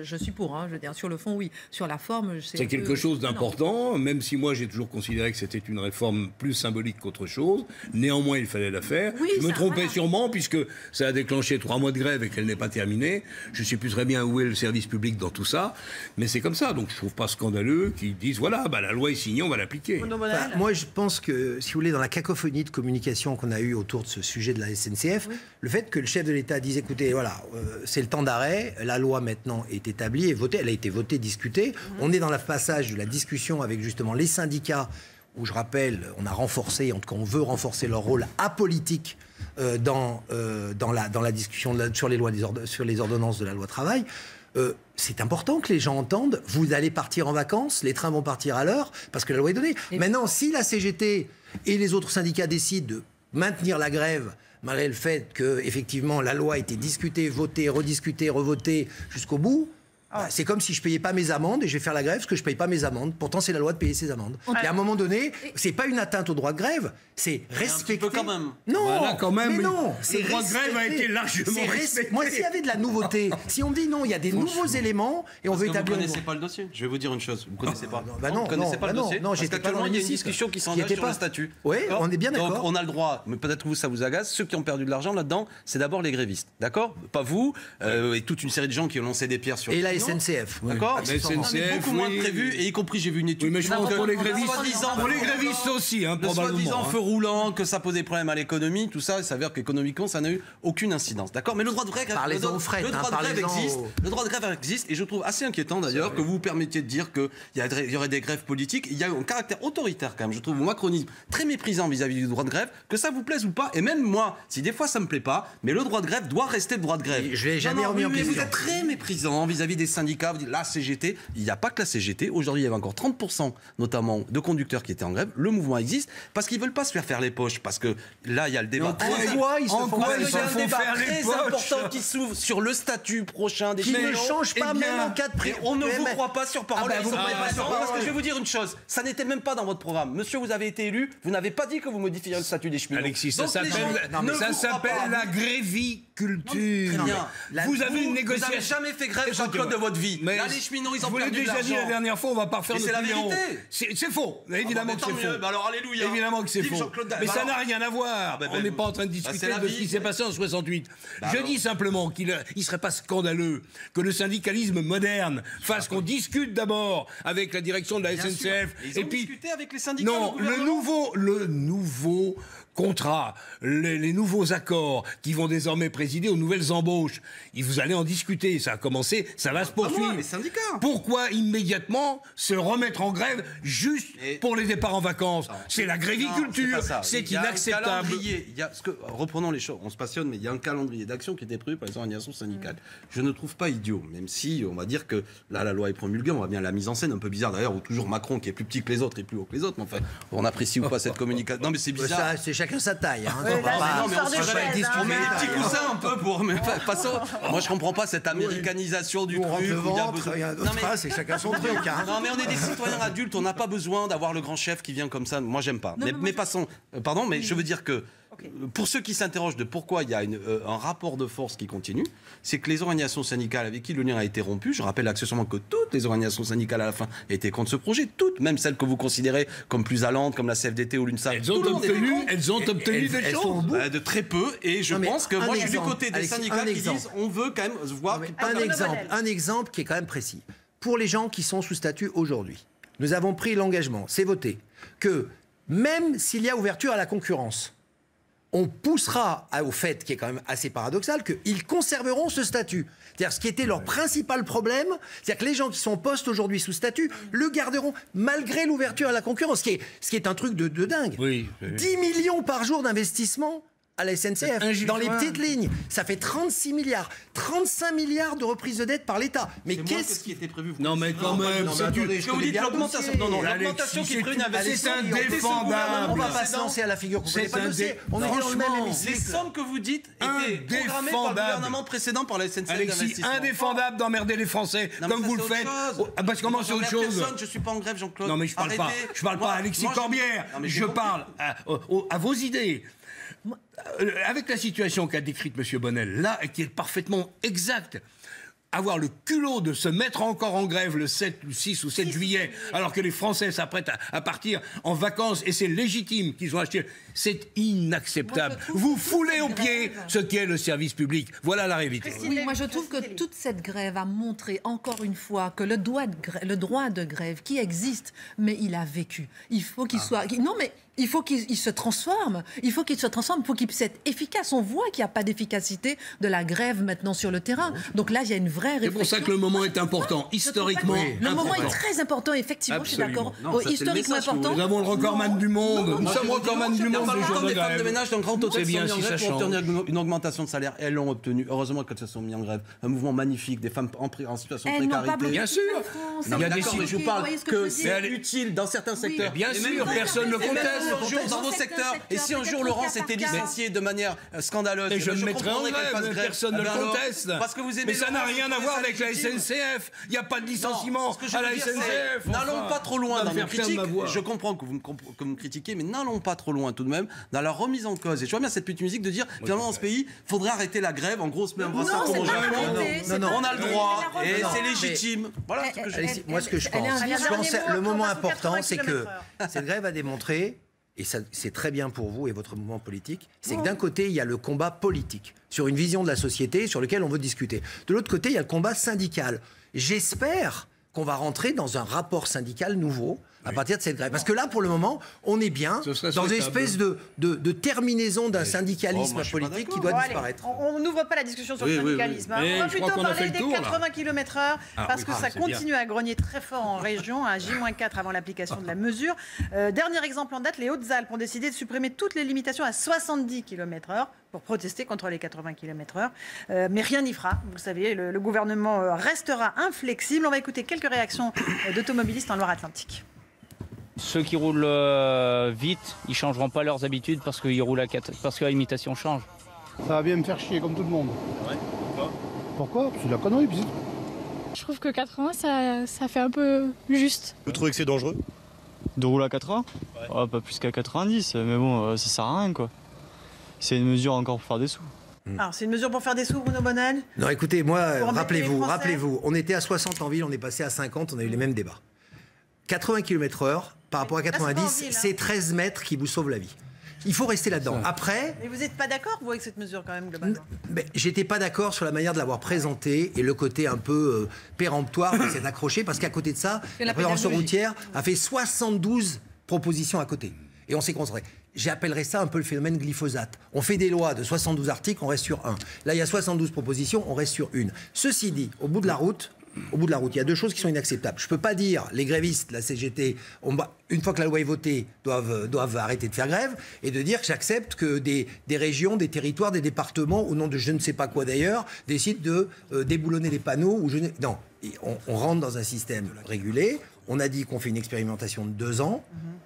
[SPEAKER 7] je suis pour. Je veux dire, sur le fond, oui. Sur la forme,
[SPEAKER 8] c'est quelque chose d'important, même si moi j'ai toujours considéré que c'était une réforme plus symbolique qu'autre chose. Néanmoins, il fallait la faire.
[SPEAKER 7] Oui,
[SPEAKER 8] je me trompais sûrement, puisque ça a déclenché 3 mois de grève et qu'elle n'est pas terminée. Je ne sais plus très bien où est le service public dans tout ça, mais c'est comme ça. Donc je ne trouve pas scandaleux qu'ils disent voilà, la loi est signée, on va l'appliquer.
[SPEAKER 9] Enfin, moi, je pense que, si vous voulez, dans la cacophonie de communication qu'on a eue autour de ce sujet de la SNCF, le fait que le chef de l'État dise écoutez, voilà, c'est le temps d'arrêt, la loi maintenant est établie et votée, elle a été votée, discutée. On est dans le passage de la discussion avec justement les syndicats, où je rappelle, on a renforcé, en tout cas on veut renforcer leur rôle apolitique dans la discussion sur les ordonnances de la loi travail. C'est important que les gens entendent, vous allez partir en vacances, les trains vont partir à l'heure, parce que la loi est donnée. Maintenant, si la CGT et les autres syndicats décident de maintenir la grève, malgré le fait que, effectivement, la loi a été discutée, votée, rediscutée, revotée jusqu'au bout, c'est comme si je payais pas mes amendes et je vais faire la grève parce que je paye pas mes amendes. Pourtant, c'est la loi de payer ses amendes. Et à un moment donné, c'est pas une atteinte au droit de grève, c'est respecter.
[SPEAKER 5] Un petit peu quand même.
[SPEAKER 9] Non,
[SPEAKER 8] voilà, quand même,
[SPEAKER 9] mais non.
[SPEAKER 8] Le droit de grève a été largement respecté.
[SPEAKER 9] Moi, s'il y avait de la nouveauté, si on dit non, il y a des nouveaux éléments et on veut établir.
[SPEAKER 5] Vous connaissez pas le dossier. Je vais vous dire une chose. Vous connaissez pas.
[SPEAKER 9] Vous
[SPEAKER 5] connaissez pas le dossier.
[SPEAKER 9] Non, j'étais pas dans
[SPEAKER 5] il y a une discussion qui s'engage sur le statut.
[SPEAKER 9] Oui, on est bien d'accord.
[SPEAKER 5] Donc on a le droit, mais peut-être vous ça vous agace. Ceux qui ont perdu de l'argent là-dedans, c'est d'abord les grévistes, d'accord? Pas vous et toute une série de gens qui ont lancé des pierres sur.
[SPEAKER 9] Et la SNCF.
[SPEAKER 5] D'accord.
[SPEAKER 8] SNCF,
[SPEAKER 5] beaucoup moins de prévu, et y compris j'ai vu une étude.
[SPEAKER 8] Oui, mais je pense pour les grévistes aussi, probablement.
[SPEAKER 5] Soi-disant feu roulant, que ça posait problème à l'économie, tout ça, il s'avère qu'économiquement ça n'a eu aucune incidence, d'accord? Mais le droit de grève, le droit de grève existe, et je trouve assez inquiétant d'ailleurs que vous vous permettiez de dire qu'il y aurait des grèves politiques. Il y a un caractère autoritaire quand même, je trouve, au macronisme très méprisant vis-à-vis du droit de grève, que ça vous plaise ou pas, et même moi, si des fois ça me plaît pas, mais le droit de grève doit rester le droit de grève.
[SPEAKER 9] Je l'ai jamais remis en question.
[SPEAKER 5] Vous êtes très méprisant vis-à-vis des syndicats, vous dites la CGT, il n'y a pas que la CGT. Aujourd'hui, il y avait encore 30% notamment de conducteurs qui étaient en grève. Le mouvement existe parce qu'ils veulent pas se faire les poches, parce que là, il y a le débat.
[SPEAKER 9] En quoi ils se font faire
[SPEAKER 5] les poches? Très important qui s'ouvre sur le statut prochain des
[SPEAKER 9] cheminots. Qui ne change pas même en cas de prix.
[SPEAKER 5] On ne vous croit pas sur parole. Parce que je vais vous dire une chose, ça n'était même pas dans votre programme. Monsieur, vous avez été élu, vous n'avez pas dit que vous modifieriez le statut des cheminots.
[SPEAKER 8] Alexis, ça s'appelle la gréviculture. Vous avez une négociation.
[SPEAKER 5] Vous n'avez jamais fait grève, Jean-Claude, de votre vie. Là, les cheminots, ils ont perdu de l'argent.
[SPEAKER 8] Déjà dit la dernière fois, on va pas refaire notre numéro.
[SPEAKER 5] C'est
[SPEAKER 8] faux. Évidemment que c'est faux.
[SPEAKER 5] Alors alléluia.
[SPEAKER 8] Évidemment que c'est faux. Mais ça n'a rien à voir. On n'est pas en train de discuter de ce qui s'est passé en 68. Je dis simplement qu'il ne serait pas scandaleux que le syndicalisme moderne fasse qu'on discute d'abord avec la direction de la SNCF.
[SPEAKER 5] Et puis discuter avec les syndicats.
[SPEAKER 8] Non, le nouveau contrat, les nouveaux accords qui vont désormais présider aux nouvelles embauches. Vous allez en discuter, ça a commencé, ça va se poursuivre.
[SPEAKER 5] Les syndicats.
[SPEAKER 8] Pourquoi immédiatement se remettre en grève juste pour les départs en vacances? C'est la gréviculture, c'est inacceptable.
[SPEAKER 5] Reprenons les choses, on se passionne, mais il y a un calendrier d'action qui était prévu par les organisations syndicales. Je ne trouve pas idiot, même si on va dire que là la loi est promulguée, on voit bien la mise en scène un peu bizarre d'ailleurs, où toujours Macron qui est plus petit que les autres et plus haut que les autres, mais enfin, on apprécie ou pas cette communication. Non mais c'est bizarre.
[SPEAKER 9] C'est chacun sa taille.
[SPEAKER 5] On met des petits coussins un peu pour. Mais passons. Moi je comprends pas cette américanisation du truc.
[SPEAKER 9] rentre le
[SPEAKER 5] où il y a
[SPEAKER 9] ventre,
[SPEAKER 5] besoin-
[SPEAKER 9] il y a
[SPEAKER 5] Non,
[SPEAKER 9] d'autres
[SPEAKER 5] mais-
[SPEAKER 9] phrases, c'est chacun son truc. Hein.
[SPEAKER 5] Non, mais on est des citoyens adultes, on n'a pas besoin d'avoir le grand chef qui vient comme ça. Moi, j'aime pas. Mais passons. Pardon, mais je veux dire que pour ceux qui s'interrogent de pourquoi il y a un rapport de force qui continue, c'est que les organisations syndicales avec qui le lien a été rompu, je rappelle accessoirement que toutes les organisations syndicales à la fin étaient contre ce projet, toutes, même celles que vous considérez comme plus allantes, comme la CFDT ou l'UNSA.
[SPEAKER 8] Elles ont obtenu des choses.
[SPEAKER 5] De très peu, et je pense que moi je suis du côté des syndicats qui disent on veut quand même voir...
[SPEAKER 9] Un exemple qui est quand même précis. Pour les gens qui sont sous statut aujourd'hui, nous avons pris l'engagement, c'est voté, que même s'il y a ouverture à la concurrence, on poussera au fait, qui est quand même assez paradoxal, qu'ils conserveront ce statut. C'est-à-dire ce qui était leur principal problème, c'est-à-dire que les gens qui sont en poste aujourd'hui sous statut le garderont malgré l'ouverture à la concurrence, ce qui est un truc de dingue.
[SPEAKER 8] Oui.
[SPEAKER 9] 10 millions par jour d'investissement à la SNCF, dans les petites lignes. Ça fait 36 milliards. 35 milliards de reprise de dette par l'État. Mais qu'est-ce
[SPEAKER 5] qui était prévu?
[SPEAKER 8] Non, mais quand même,
[SPEAKER 5] ce que vous dites, l'augmentation. Non, non, l'augmentation qui est prévue
[SPEAKER 8] c'est indéfendable.
[SPEAKER 9] On ne va pas se lancer à la figure. On est dans le même hémicycle.
[SPEAKER 5] Les sommes que vous dites étaient programmées par le gouvernement précédent, par la SNCF.
[SPEAKER 8] Alexis, indéfendable d'emmerder les Français comme vous le faites. Parce que comment c'est autre chose?
[SPEAKER 5] Je ne suis pas en grève, Jean-Claude.
[SPEAKER 8] Non, mais je parle pas à Alexis Corbière. Je parle à vos idées. Avec la situation qu'a décrite M. Bonnel, là, et qui est parfaitement exacte, avoir le culot de se mettre encore en grève le 7, 6 ou 7 juillet, alors que les Français s'apprêtent à partir en vacances, et c'est légitime qu'ils ont acheté, c'est inacceptable. Vous foulez aux pieds ce qu'est le service public. Voilà la réalité.
[SPEAKER 7] Oui, moi je trouve que toute cette grève a montré encore une fois que le droit de grève qui existe, mais il a vécu. Il faut qu'il soit... Non, mais... Il faut qu'il se transforme. Il faut qu'il puisse être efficace. On voit qu'il n'y a pas d'efficacité de la grève maintenant sur le terrain. Donc là, il y a une vraie réflexion.
[SPEAKER 8] C'est pour ça que le moment est important, historiquement.
[SPEAKER 7] Le moment est très important, effectivement,
[SPEAKER 8] Absolument.
[SPEAKER 7] Je suis d'accord. Historiquement important.
[SPEAKER 8] Nous avons le recordman du monde. Nous sommes recordman du monde des jours de
[SPEAKER 5] Les femmes de
[SPEAKER 8] grève.
[SPEAKER 5] ménage d'un grand hôtel
[SPEAKER 8] C'est bien
[SPEAKER 5] sont mis en
[SPEAKER 8] si ça
[SPEAKER 5] grève pour
[SPEAKER 8] change.
[SPEAKER 5] obtenir une augmentation de salaire. Elles l'ont obtenu. Heureusement qu'elles se sont mis en grève. Un mouvement magnifique, des femmes en situation de précarité.
[SPEAKER 8] Bien sûr.
[SPEAKER 5] Non, mais d'accord, mais je vous parle que c'est utile dans certains secteurs.
[SPEAKER 8] Bien sûr, personne ne conteste.
[SPEAKER 5] Dans vos secteurs. Et si un jour Laurence était licenciée de manière scandaleuse,
[SPEAKER 8] Et je me mettrai en
[SPEAKER 5] comprendrais qu'elle fasse
[SPEAKER 8] grève,
[SPEAKER 5] grève.
[SPEAKER 8] personne ne le conteste.
[SPEAKER 5] Parce que vous aimez
[SPEAKER 8] Mais ça n'a
[SPEAKER 5] Laurence,
[SPEAKER 8] rien à
[SPEAKER 5] vous
[SPEAKER 8] voir
[SPEAKER 5] trouvez
[SPEAKER 8] avec
[SPEAKER 5] ça
[SPEAKER 8] la
[SPEAKER 5] légitime.
[SPEAKER 8] SNCF. Il n'y a pas de licenciement
[SPEAKER 5] Ce que je
[SPEAKER 8] à
[SPEAKER 5] veux
[SPEAKER 8] la
[SPEAKER 5] dire,
[SPEAKER 8] SNCF.
[SPEAKER 5] c'est, n'allons pas trop loin dans nos critiques.
[SPEAKER 8] Ma voix.
[SPEAKER 5] Je comprends que vous me critiquez, mais n'allons pas trop loin tout de même dans la remise en cause. Et je vois bien cette petite musique de dire, finalement, dans ce pays, il faudrait arrêter la grève. En gros, se met un brassard comme au Japon. On a le droit et c'est légitime. Voilà ce que je dis.
[SPEAKER 9] Moi, ce que je pense, le moment important, c'est que cette grève a démontré, et c'est très bien pour vous et votre mouvement politique, c'est que d'un côté, il y a le combat politique sur une vision de la société sur lequel on veut discuter. De l'autre côté, il y a le combat syndical. J'espère qu'on va rentrer dans un rapport syndical nouveau à partir de cette grève. Parce que là, pour le moment, on est bien dans une espèce de terminaison d'un syndicalisme politique qui doit disparaître.
[SPEAKER 1] On n'ouvre pas la discussion sur le syndicalisme. On va plutôt parler des 80 km/h parce que ça continue à grogner très fort en région, à J-4 avant l'application de la mesure. Dernier exemple en date, les Hautes-Alpes ont décidé de supprimer toutes les limitations à 70 km/h pour protester contre les 80 km/h. Mais rien n'y fera. Vous le savez, le gouvernement restera inflexible. On va écouter quelques réactions d'automobilistes en Loire-Atlantique.
[SPEAKER 2] Ceux qui roulent vite, ils changeront pas leurs habitudes parce qu'ils roulent parce que la limitation change.
[SPEAKER 3] Ça va bien me faire chier comme tout le monde. Pourquoi? C'est de la connerie.
[SPEAKER 4] Je trouve que 80, ça fait un peu juste.
[SPEAKER 15] Vous trouvez que c'est dangereux?
[SPEAKER 6] De rouler à 80 ? Pas plus qu'à 90, mais bon, ça sert à rien quoi. C'est une mesure encore pour faire des sous.
[SPEAKER 1] Alors, c'est une mesure pour faire des sous, Bruno Bonnel?
[SPEAKER 9] Non, écoutez, moi, rappelez-vous, on était à 60 en ville, on est passé à 50, on a eu les mêmes débats. 80 km/h par rapport à 90, c'est 13 mètres qui vous sauvent la vie. Il faut rester là-dedans. Après...
[SPEAKER 1] Mais vous n'êtes pas d'accord, vous, avec cette mesure, quand même, globalement?
[SPEAKER 9] J'étais pas d'accord sur la manière de l'avoir présentée et le côté un peu péremptoire qui s'est accroché, parce qu'à côté de ça, la prévention routière a fait 72 propositions à côté. Et on s'est concentré. J'appellerais ça un peu le phénomène glyphosate. On fait des lois de 72 articles, on reste sur un. Là, il y a 72 propositions, on reste sur une. Ceci dit, au bout de la route, il y a deux choses qui sont inacceptables. Je ne peux pas dire, les grévistes, la CGT, une fois que la loi est votée, doivent arrêter de faire grève, et de dire que j'accepte que des régions, des territoires, des départements, au nom de je ne sais pas quoi d'ailleurs, décident de déboulonner les panneaux. Non, on rentre dans un système régulé, On a dit qu'on fait une expérimentation de 2 ans.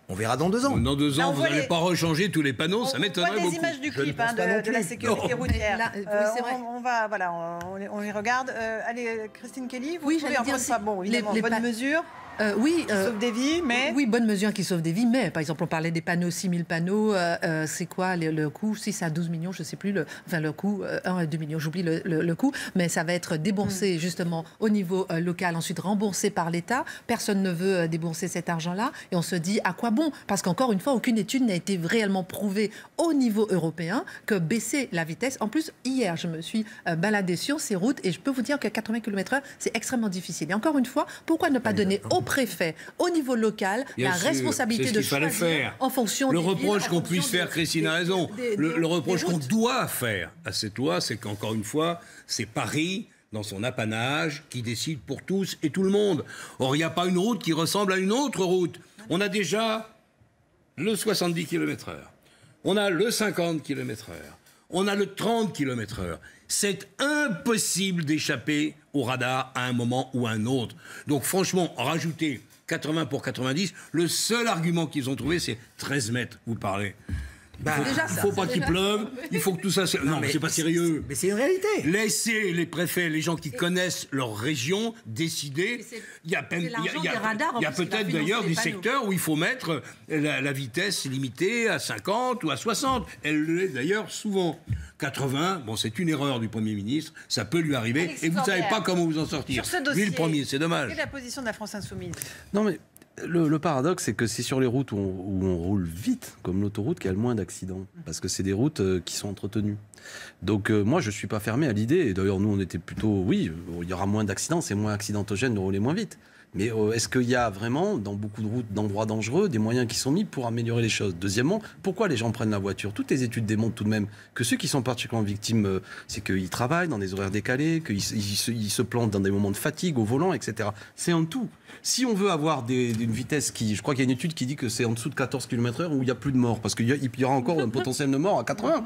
[SPEAKER 9] On verra dans 2 ans.
[SPEAKER 8] Dans 2 ans, vous n'allez pas rechanger tous les panneaux, ça m'étonnerait beaucoup.
[SPEAKER 1] On voit des images du clip de la sécurité routière.
[SPEAKER 7] Là, oui, c'est vrai.
[SPEAKER 1] On les regarde. Allez, Christine Kelly, vous trouvez encore une fois, bon, évidemment, bonne mesure.
[SPEAKER 7] Oui,
[SPEAKER 1] qui sauve des vies, mais...
[SPEAKER 7] Oui, bonne mesure qui sauve des vies, mais par exemple, on parlait des panneaux, 6000 panneaux, c'est quoi le coût 6 à 12 millions, je ne sais plus, le coût, 1 à 2 millions, j'oublie le coût, mais ça va être déboursé justement au niveau local, ensuite remboursé par l'État. Personne ne veut débourser cet argent-là, et on se dit à quoi bon? Parce qu'encore une fois, aucune étude n'a été réellement prouvée au niveau européen que baisser la vitesse. En plus, hier, je me suis baladée sur ces routes, et je peux vous dire que 80 km/h, c'est extrêmement difficile. Et encore une fois, pourquoi ne pas donner au préfet, au niveau local, la responsabilité de choisir en fonction
[SPEAKER 8] le
[SPEAKER 7] des
[SPEAKER 8] reproche
[SPEAKER 7] villes,
[SPEAKER 8] qu'on puisse faire, Christine a raison, le reproche qu'on doit faire à cette loi, c'est qu'encore une fois, c'est Paris, dans son apanage, qui décide pour tous et tout le monde. Or, il n'y a pas une route qui ressemble à une autre route. On a déjà le 70 km/h, on a le 50 km/h, on a le 30 km/h. C'est impossible d'échapper au radar à un moment ou à un autre. Donc franchement, rajouter 80 pour 90, le seul argument qu'ils ont trouvé, c'est 13 mètres, vous parlez. Il ne faut pas qu'il pleuve, il faut que tout ça... Non, mais c'est pas sérieux.
[SPEAKER 9] Mais c'est une réalité.
[SPEAKER 8] Laissez les préfets, les gens qui connaissent leur région, décider. Il y a peut-être d'ailleurs des secteurs où il faut mettre la vitesse limitée à 50 ou à 60. Elle l'est d'ailleurs souvent. 80, bon, c'est une erreur du Premier ministre, ça peut lui arriver,
[SPEAKER 1] Alexis
[SPEAKER 8] et vous ne savez pas comment vous en sortir.
[SPEAKER 1] Sur ce dossier,
[SPEAKER 8] lui le premier, c'est dommage.
[SPEAKER 1] quelle est la position de la France Insoumise?
[SPEAKER 5] Non, mais le paradoxe, c'est que c'est sur les routes où on roule vite, comme l'autoroute, qu'il y a le moins d'accidents. Parce que c'est des routes qui sont entretenues. Donc moi, je ne suis pas fermé à l'idée. Et d'ailleurs, nous, on était plutôt... Oui, il y aura moins d'accidents, c'est moins accidentogène de rouler moins vite. Mais est-ce qu'il y a vraiment, dans beaucoup de routes, d'endroits dangereux, des moyens qui sont mis pour améliorer les choses? Deuxièmement, pourquoi les gens prennent la voiture? Toutes les études démontrent tout de même que ceux qui sont particulièrement victimes, c'est qu'ils travaillent dans des horaires décalés, qu'ils se plantent dans des moments de fatigue au volant, etc. C'est en tout. Si on veut avoir une vitesse qui... Je crois qu'il y a une étude qui dit que c'est en dessous de 14 km/h où il n'y a plus de morts, parce qu'il y aura encore un potentiel de mort à 80.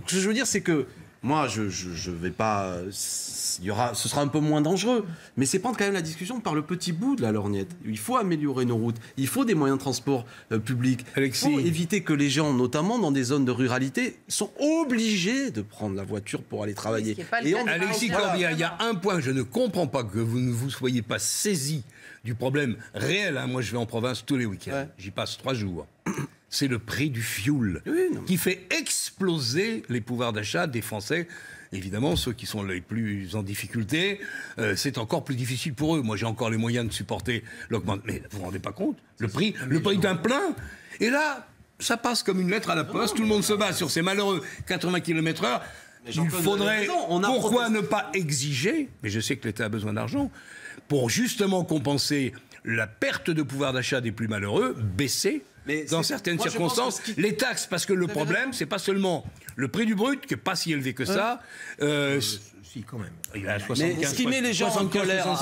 [SPEAKER 5] Ce que je veux dire, c'est que moi, je vais pas... ce sera un peu moins dangereux. Mais c'est prendre quand même la discussion par le petit bout de la lorgnette. Il faut améliorer nos routes. Il faut des moyens de transport publics.
[SPEAKER 8] Alexis.
[SPEAKER 5] Il faut éviter que les gens, notamment dans des zones de ruralité, sont obligés de prendre la voiture pour aller travailler.
[SPEAKER 8] Alexis Corbière, il y a un point que je ne comprends pas, que vous ne vous soyez pas saisi du problème réel. Hein. Moi, je vais en province tous les week-ends. Ouais. J'y passe 3 jours. C'est le prix du fioul qui fait exploser les pouvoirs d'achat des Français. Évidemment, ceux qui sont les plus en difficulté, c'est encore plus difficile pour eux. Moi, j'ai encore les moyens de supporter l'augmentation. Mais vous ne vous rendez pas compte? Le prix d'un plein. Et là, ça passe comme une lettre à la poste. Tout le monde se bat sur ces malheureux 80 km/h. Il faudrait... Pourquoi ne pas exiger, mais je sais que l'État a besoin d'argent, pour justement compenser la perte de pouvoir d'achat des plus malheureux, baisser... dans certaines circonstances, les taxes, parce que le problème, c'est pas seulement le prix du brut, qui n'est pas si élevé que ça.
[SPEAKER 9] Si, quand même.
[SPEAKER 5] Il a 75, mais ce qui met les gens en colère,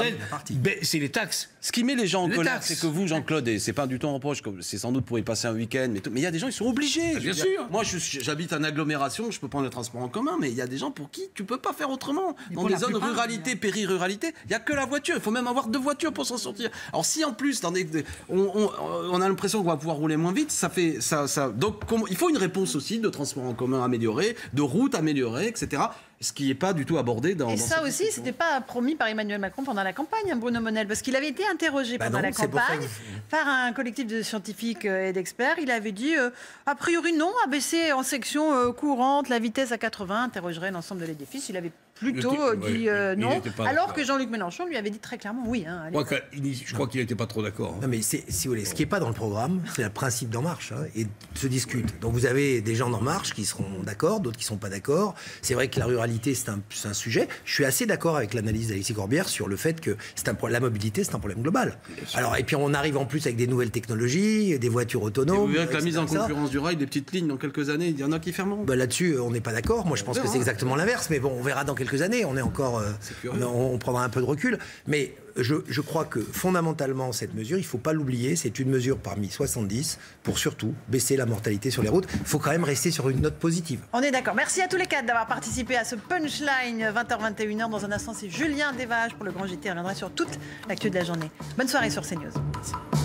[SPEAKER 8] c'est les taxes.
[SPEAKER 5] Ce qui met les gens en colère, c'est que vous, Jean-Claude, et c'est pas du tout un reproche, c'est sans doute pour y passer un week-end, mais il y a des gens, ils sont obligés.
[SPEAKER 8] Bien sûr.
[SPEAKER 5] Moi, j'habite en agglomération, je peux prendre le transport en commun, mais il y a des gens pour qui tu peux pas faire autrement. Dans des zones ruralité, péri-ruralité, il y a que la voiture. Il faut même avoir 2 voitures pour s'en sortir. Alors si en plus, on a l'impression qu'on va pouvoir rouler moins vite, ça fait ça. Donc il faut une réponse aussi de transport en commun amélioré, de routes améliorées, etc. Ce qui n'est pas du tout abordé dans...
[SPEAKER 1] Et ça aussi, ce n'était pas promis par Emmanuel Macron pendant la campagne, Bruno Monel, parce qu'il avait été interrogé pendant la campagne par un collectif de scientifiques et d'experts. Il avait dit, a priori non, abaisser en section courante la vitesse à 80 interrogerait l'ensemble de l'édifice. Il avait plutôt dit non, alors que Jean-Luc Mélenchon lui avait dit très clairement oui. Hein,
[SPEAKER 8] je crois qu'il n'était pas trop d'accord.
[SPEAKER 9] Non, mais si vous voulez, ce qui n'est pas dans le programme, c'est le principe d'En Marche, et se discute. Donc vous avez des gens d'En Marche qui seront d'accord, d'autres qui ne sont pas d'accord. C'est vrai que la ruralité, c'est un sujet. Je suis assez d'accord avec l'analyse d'Alexis Corbière sur le fait que la mobilité, c'est un problème global. Alors, et puis on arrive en plus avec des nouvelles technologies, des voitures autonomes. Et
[SPEAKER 5] vous verrez que la mise en concurrence du rail, des petites lignes, dans quelques années, il y en a qui fermeront.
[SPEAKER 9] Là-dessus, on n'est pas d'accord. Moi, je pense que c'est exactement l'inverse. Mais bon, on verra dans quelques quelques années. On est encore, on prendra un peu de recul, mais je crois que fondamentalement cette mesure, il ne faut pas l'oublier, c'est une mesure parmi 70 pour surtout baisser la mortalité sur les routes. Il faut quand même rester sur une note positive.
[SPEAKER 1] On est d'accord. Merci à tous les quatre d'avoir participé à ce punchline 20h-21h. Dans un instant, c'est Julien Desvages pour le Grand JT. On reviendra sur toute l'actu de la journée. Bonne soirée sur CNews. Merci.